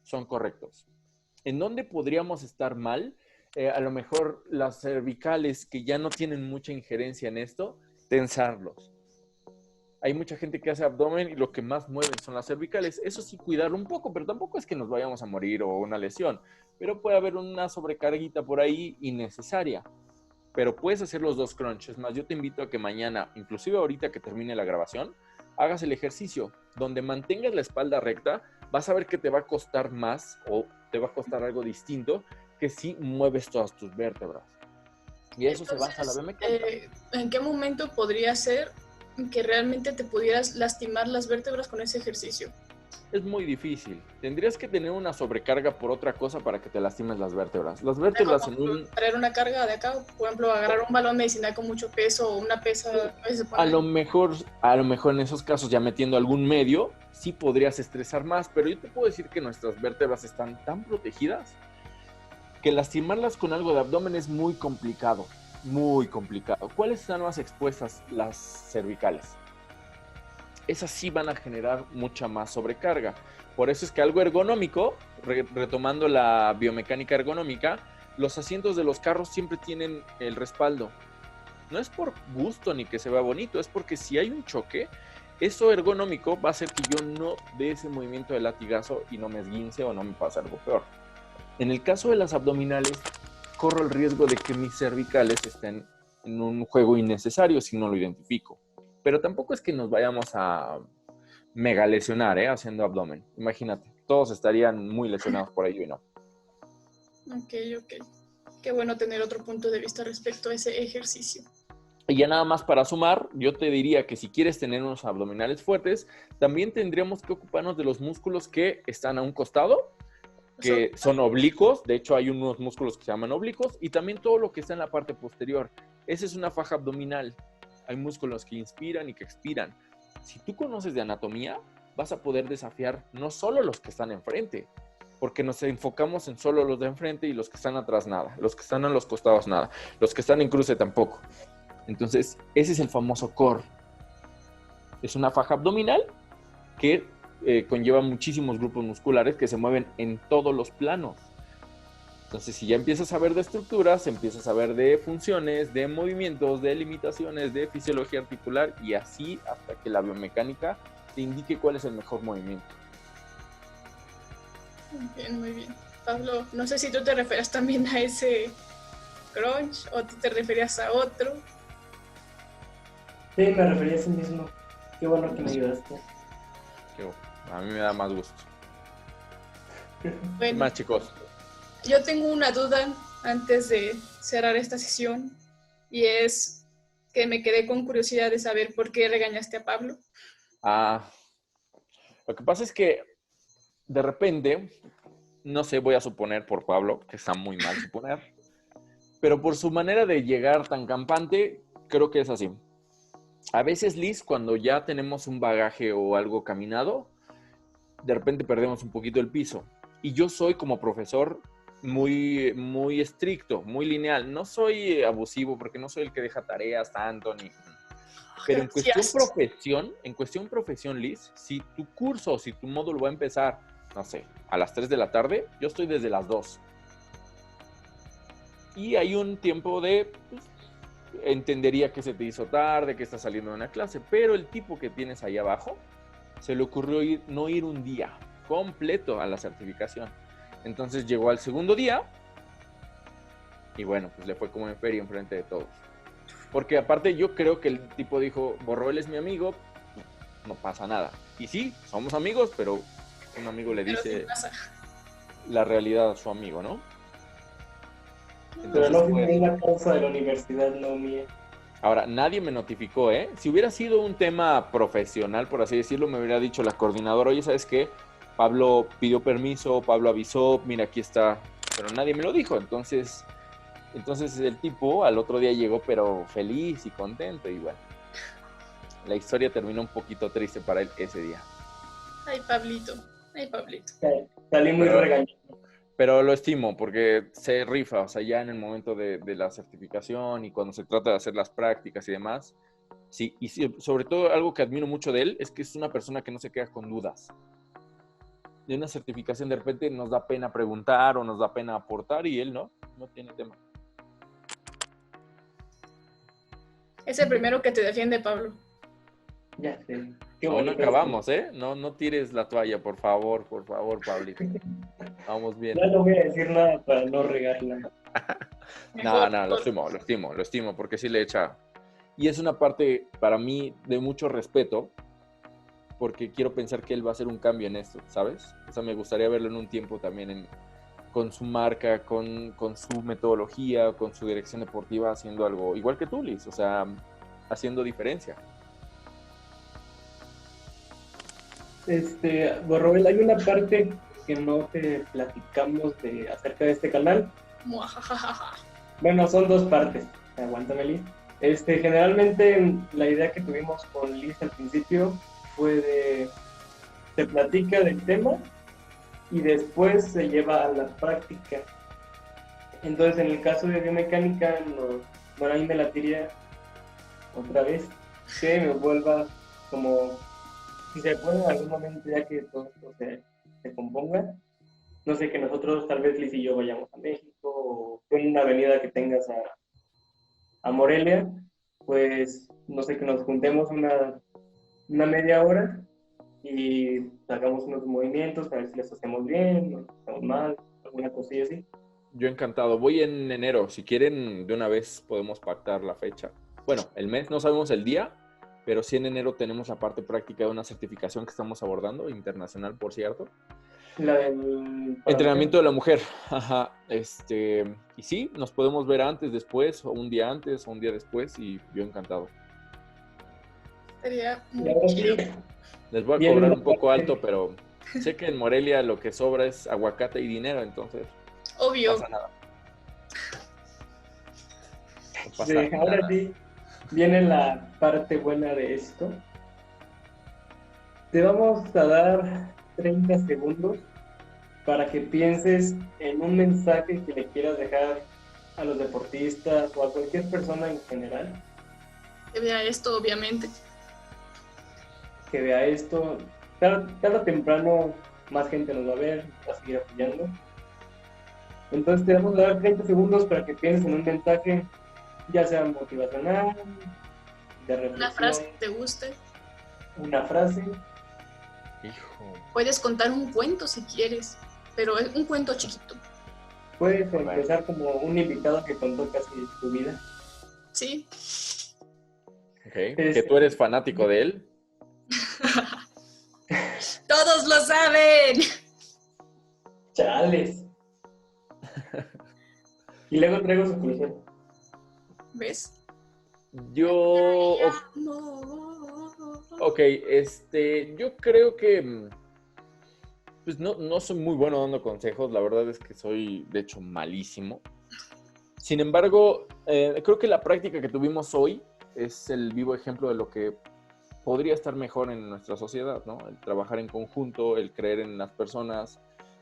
son correctos. ¿En dónde podríamos estar mal? A lo mejor las cervicales, que ya no tienen mucha injerencia en esto, tensarlos. Hay mucha gente que hace abdomen y lo que más mueven son las cervicales. Eso sí, cuidarlo un poco, pero tampoco es que nos vayamos a morir o una lesión. Pero puede haber una sobrecarguita por ahí innecesaria. Pero puedes hacer los dos crunches. Más, yo te invito a que mañana, inclusive ahorita que termine la grabación, hagas el ejercicio donde mantengas la espalda recta. Vas a ver que te va a costar más o te va a costar algo distinto que si mueves todas tus vértebras. Y eso entonces, se basa en la biomecánica. ¿En qué momento podría ser que realmente te pudieras lastimar las vértebras con ese ejercicio? Es muy difícil. Tendrías que tener una sobrecarga por otra cosa para que te lastimes las vértebras. Las vértebras en un... Traer una carga de acá, por ejemplo, agarrar un balón medicinal con mucho peso o una pesa... A lo mejor en esos casos, ya metiendo algún medio, sí podrías estresar más, pero yo te puedo decir que nuestras vértebras están tan protegidas que lastimarlas con algo de abdomen es muy complicado. Muy complicado. ¿Cuáles están más expuestas? Las cervicales. Esas sí van a generar mucha más sobrecarga. Por eso es que algo ergonómico, retomando la biomecánica ergonómica, los asientos de los carros siempre tienen el respaldo. No es por gusto ni que se vea bonito, es porque si hay un choque, eso ergonómico va a hacer que yo no dé ese movimiento de latigazo y no me esguince o no me pase algo peor. En el caso de las abdominales, corro el riesgo de que mis cervicales estén en un juego innecesario si no lo identifico. Pero tampoco es que nos vayamos a mega lesionar, haciendo abdomen. Imagínate, todos estarían muy lesionados por ello y no. Ok. Qué bueno tener otro punto de vista respecto a ese ejercicio. Y ya nada más para sumar, yo te diría que si quieres tener unos abdominales fuertes, también tendríamos que ocuparnos de los músculos que están a un costado, que son oblicuos. De hecho, hay unos músculos que se llaman oblicuos, y también todo lo que está en la parte posterior. Esa es una faja abdominal. Hay músculos que inspiran y que expiran. Si tú conoces de anatomía, vas a poder desafiar no solo los que están enfrente, porque nos enfocamos en solo los de enfrente y los que están atrás nada, los que están a los costados nada, los que están en cruce tampoco. Entonces, ese es el famoso core. Es una faja abdominal que conlleva muchísimos grupos musculares que se mueven en todos los planos. Entonces, si ya empiezas a ver de estructuras, empiezas a ver de funciones, de movimientos, de limitaciones, de fisiología articular, y así hasta que la biomecánica te indique cuál es el mejor movimiento. Muy bien. Pablo, no sé si tú te referías también a ese crunch o tú te referías a otro. Sí, me refería a ese mismo. Qué bueno que me ayudaste. A mí me da más gusto. Bueno, más, chicos. Yo tengo una duda antes de cerrar esta sesión y es que me quedé con curiosidad de saber por qué regañaste a Pablo. Lo que pasa es que de repente, no sé, voy a suponer por Pablo, que está muy mal suponer, pero por su manera de llegar tan campante, creo que es así. A veces, Liz, cuando ya tenemos un bagaje o algo caminado, de repente perdemos un poquito el piso. Y yo soy como profesor muy, muy estricto, muy lineal. No soy abusivo porque no soy el que deja tareas tanto ni... Pero en cuestión profesión, Liz, si tu curso, si tu módulo va a empezar, no sé, a las 3 de la tarde, yo estoy desde las 2. Y hay un tiempo de... entendería que se te hizo tarde, que estás saliendo de una clase, pero el tipo que tienes ahí abajo, se le ocurrió no ir un día completo a la certificación. Entonces llegó al segundo día y bueno, pues le fue como en feria enfrente de todos. Porque aparte yo creo que el tipo dijo, Borroel es mi amigo, no pasa nada. Y sí, somos amigos, pero un amigo le dice... la realidad a su amigo, ¿no? Pero Entonces, no fue pues, una causa de la universidad, no mía. ahora, nadie me notificó, ¿eh? Si hubiera sido un tema profesional, por así decirlo, me hubiera dicho la coordinadora, oye, ¿sabes qué? Pablo pidió permiso, Pablo avisó, mira, aquí está, pero nadie me lo dijo. Entonces el tipo al otro día llegó, pero feliz y contento, y bueno, la historia terminó un poquito triste para él ese día. Ay, Pablito. Ay, Pablito. Salí muy Pero, regañado. pero lo estimo porque se rifa, o sea, ya en el momento de la certificación y cuando se trata de hacer las prácticas y demás. Sí, y sí, sobre todo algo que admiro mucho de él es que es una persona que no se queda con dudas. De una certificación de repente nos da pena preguntar o nos da pena aportar y él no tiene tema. Es el primero que te defiende, Pablo. Ya sé. Qué Aún no bonito. acabamos, ¿eh? No tires la toalla, por favor, Pablito. Vamos bien. Ya no voy a decir nada para no regarla. Mejor. No, lo estimo, porque sí le echa. Y es una parte para mí de mucho respeto, porque quiero pensar que él va a hacer un cambio en esto, ¿sabes? O sea, me gustaría verlo en un tiempo también con su marca, con su metodología, con su dirección deportiva, haciendo algo igual que tú, Liz, o sea, haciendo diferencia. Borrobel, hay una parte que no te platicamos acerca de este canal. Muajajaja. Bueno, son dos partes. Aguántame, Liz. Generalmente la idea que tuvimos con Liz al principio fue se platica del tema y después se lleva a la práctica. Entonces, en el caso de biomecánica, bueno, a mí me latiría otra vez que me vuelva como, si se puede en algún momento ya que todo esto se componga, no sé, que nosotros tal vez Liz y yo vayamos a México o en una avenida que tengas a Morelia, pues no sé, que nos juntemos una media hora y hagamos unos movimientos, a ver si los hacemos bien, no los hacemos mal, alguna cosilla así. Yo encantado. Voy en enero. Si quieren, de una vez podemos pactar la fecha. Bueno, el mes, no sabemos el día, pero sí en enero tenemos la parte práctica de una certificación que estamos abordando, internacional, por cierto. La del... Entrenamiento de la mujer. Ajá. Y sí, nos podemos ver antes, después, o un día antes, o un día después, y yo encantado. Sería Y muy ahora sí, chido. Les voy a viene cobrar una un poco parte- alto, pero sé que en Morelia lo que sobra es aguacate y dinero, entonces no Obvio. pasa nada. No pasa Sí, ahora nada. sí, viene la parte buena de esto. Te vamos a dar 30 segundos para que pienses en un mensaje que le quieras dejar a los deportistas o a cualquier persona en general Que vea esto, obviamente. que vea esto. Tarde o temprano más gente nos va a ver, va a seguir apoyando. Entonces te vamos a dar 30 segundos para que pienses en un mensaje, ya sea motivacional, de reflexión, Una frase que te guste. una frase. Hijo. Puedes contar un cuento si quieres, pero es un cuento chiquito. Puedes empezar como un invitado que contó casi su vida. ¿Sí? Ok. Que tú eres fanático de él. ¡Todos lo saben! Chales. Y luego traigo su conclusión. ¿Ves? Yo. Ok, yo creo que. Pues no soy muy bueno dando consejos. La verdad es que soy, de hecho, malísimo. Sin embargo, creo que la práctica que tuvimos hoy es el vivo ejemplo de lo que podría estar mejor en nuestra sociedad, ¿no? El trabajar en conjunto, el creer en las personas,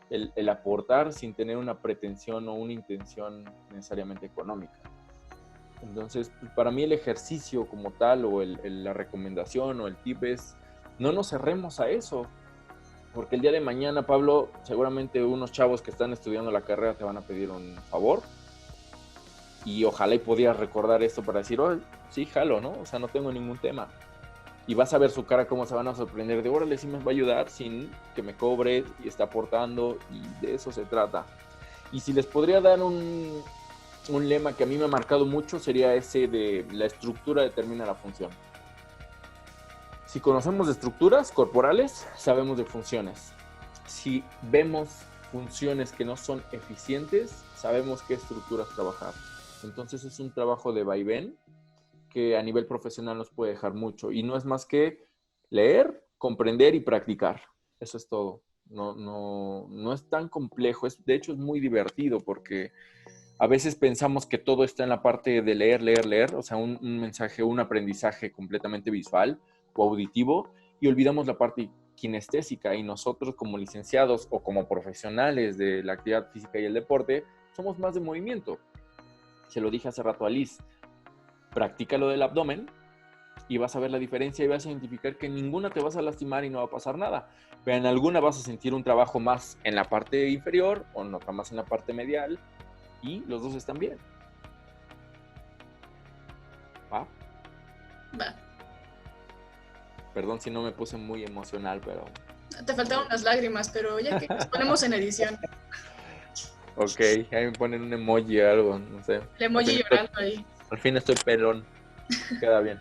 el aportar sin tener una pretensión o una intención necesariamente económica. Entonces, para mí el ejercicio como tal o la recomendación o el tip es no nos cerremos a eso, porque el día de mañana, Pablo, seguramente unos chavos que están estudiando la carrera te van a pedir un favor y ojalá y pudieras recordar esto para decir, oh, sí, jalo, ¿no? O sea, no tengo ningún tema. Y vas a ver su cara cómo se van a sorprender de, órale, sí me va a ayudar sin que me cobre y está aportando, y de eso se trata. Y si les podría dar un lema que a mí me ha marcado mucho, sería ese de la estructura determina la función. Si conocemos de estructuras corporales, sabemos de funciones. Si vemos funciones que no son eficientes, sabemos qué estructuras trabajar. Entonces es un trabajo de vaivén que a nivel profesional nos puede dejar mucho. Y no es más que leer, comprender y practicar. Eso es todo. No es tan complejo. De hecho, es muy divertido porque a veces pensamos que todo está en la parte de leer, leer, leer. O sea, un mensaje, un aprendizaje completamente visual o auditivo. Y olvidamos la parte kinestésica. Y nosotros como licenciados o como profesionales de la actividad física y el deporte, somos más de movimiento. Se lo dije hace rato a Liz. Practica lo del abdomen y vas a ver la diferencia y vas a identificar que en ninguna te vas a lastimar y no va a pasar nada. Pero en alguna vas a sentir un trabajo más en la parte inferior o en otra más en la parte medial y los dos están bien. ¿Va? Va. Perdón si no me puse muy emocional, pero... Te faltaron unas lágrimas, pero ya que nos ponemos en edición. Ok, ahí me ponen un emoji o algo, no sé. El emoji llorando ahí. Al fin estoy pelón. Queda bien.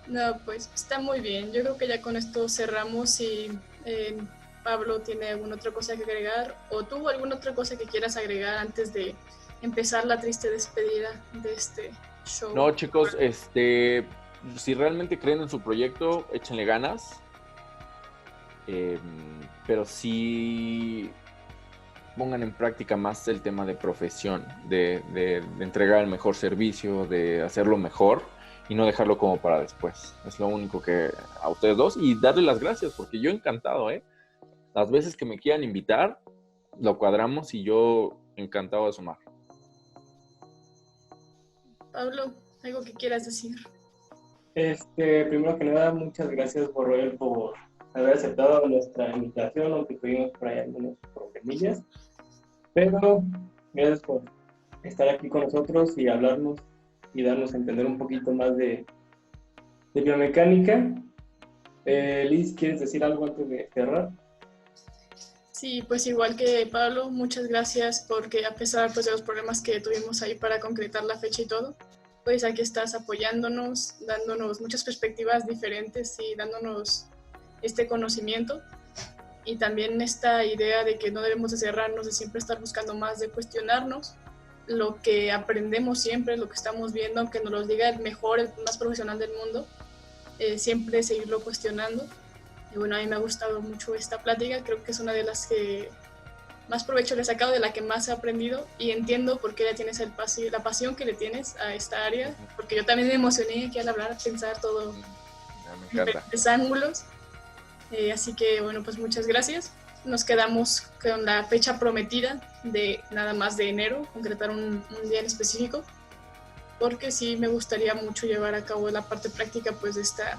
No, pues está muy bien. Yo creo que ya con esto cerramos y Pablo tiene alguna otra cosa que agregar o tú alguna otra cosa que quieras agregar antes de empezar la triste despedida de este show. No, chicos, si realmente creen en su proyecto, échenle ganas. Pero sí pongan en práctica más el tema de profesión, de entregar el mejor servicio, de hacerlo mejor y no dejarlo como para después. Es lo único que a ustedes dos y darles las gracias porque yo encantado, Las veces que me quieran invitar, lo cuadramos y yo encantado de sumar. Pablo, ¿algo que quieras decir? Primero que nada, muchas gracias, Borrell, por haber aceptado nuestra invitación, aunque tuvimos por ahí algunos problemillas. Pero gracias por estar aquí con nosotros y hablarnos y darnos a entender un poquito más de biomecánica. Liz, ¿quieres decir algo antes de cerrar? Sí, pues igual que Pablo, muchas gracias porque a pesar pues, de los problemas que tuvimos ahí para concretar la fecha y todo, pues aquí estás apoyándonos, dándonos muchas perspectivas diferentes y dándonos este conocimiento y también esta idea de que no debemos de cerrarnos, de siempre estar buscando más, de cuestionarnos lo que aprendemos siempre, lo que estamos viendo, aunque nos lo diga el mejor, el más profesional del mundo, siempre seguirlo cuestionando. Y bueno, a mí me ha gustado mucho esta plática, creo que es una de las que más provecho le he sacado, de la que más he aprendido y entiendo por qué le tienes la pasión que le tienes a esta área, porque yo también me emocioné aquí al hablar, a pensar todo en diferentes ángulos. Así que bueno, pues muchas gracias. Nos quedamos con la fecha prometida de nada más de enero, concretar un día en específico, porque sí me gustaría mucho llevar a cabo la parte práctica pues de esta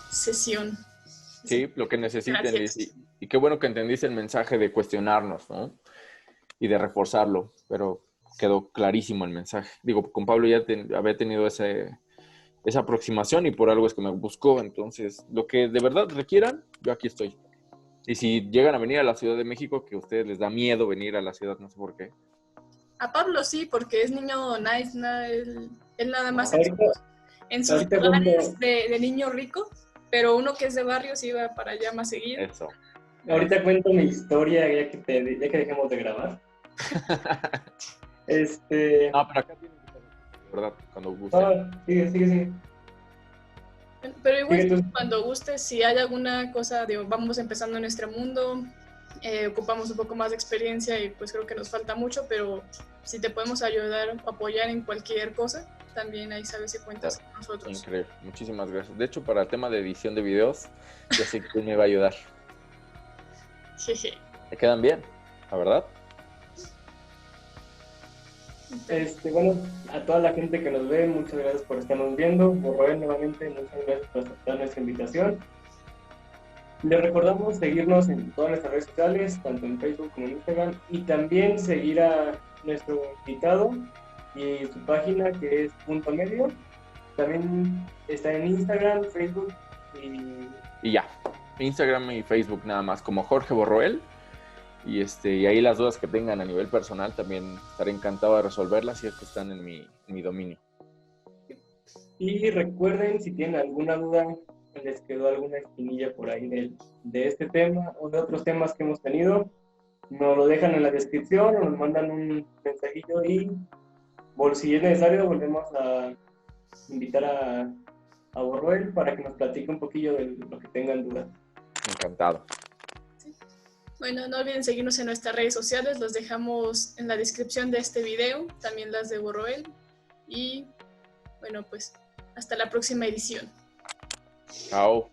sesión. Sí, lo que necesiten. Y qué bueno que entendiste el mensaje de cuestionarnos, ¿no? Y de reforzarlo, pero quedó clarísimo el mensaje. Digo, con Pablo ya había tenido esa aproximación y por algo es que me buscó. Entonces, lo que de verdad requieran, yo aquí estoy. Y si llegan a venir a la Ciudad de México, que a ustedes les da miedo venir a la ciudad, no sé por qué. A Pablo sí, porque es niño nice, él nada más en sus ahorita planes de niño rico, pero uno que es de barrio sí va para allá más seguido. Eso. Ahorita cuento mi historia ya que dejemos de grabar. No, pero acá tienen que estar, ¿verdad? Cuando gusten. Sigue. Pero igual cuando guste, si hay alguna cosa, digo, vamos empezando en este mundo, ocupamos un poco más de experiencia y pues creo que nos falta mucho, pero si te podemos ayudar, apoyar en cualquier cosa, también ahí sabes si cuentas con nosotros. Increíble, muchísimas gracias. De hecho, para el tema de edición de videos, ya sé quién me va a ayudar. Jeje. ¿Me quedan bien? ¿La verdad? Bueno, a toda la gente que nos ve, muchas gracias por estarnos viendo. Borrell, nuevamente, muchas gracias por aceptar nuestra invitación. Les recordamos seguirnos en todas nuestras redes sociales, tanto en Facebook como en Instagram, y también seguir a nuestro invitado y su página, que es Punto Medio. También está en Instagram, Facebook y ya. Instagram y Facebook nada más, como Jorge Borroel. Y ahí las dudas que tengan a nivel personal también estaré encantado de resolverlas si es que están en mi dominio. Y recuerden, si tienen alguna duda les quedó alguna espinilla por ahí de este tema o de otros temas que hemos tenido, nos lo dejan en la descripción o nos mandan un mensajillo y si es necesario volvemos a invitar a Borroel para que nos platique un poquillo de lo que tengan dudas. Encantado. Sí. Bueno, no olviden seguirnos en nuestras redes sociales, los dejamos en la descripción de este video, también las de Borroel. Y bueno, pues hasta la próxima edición. Chao.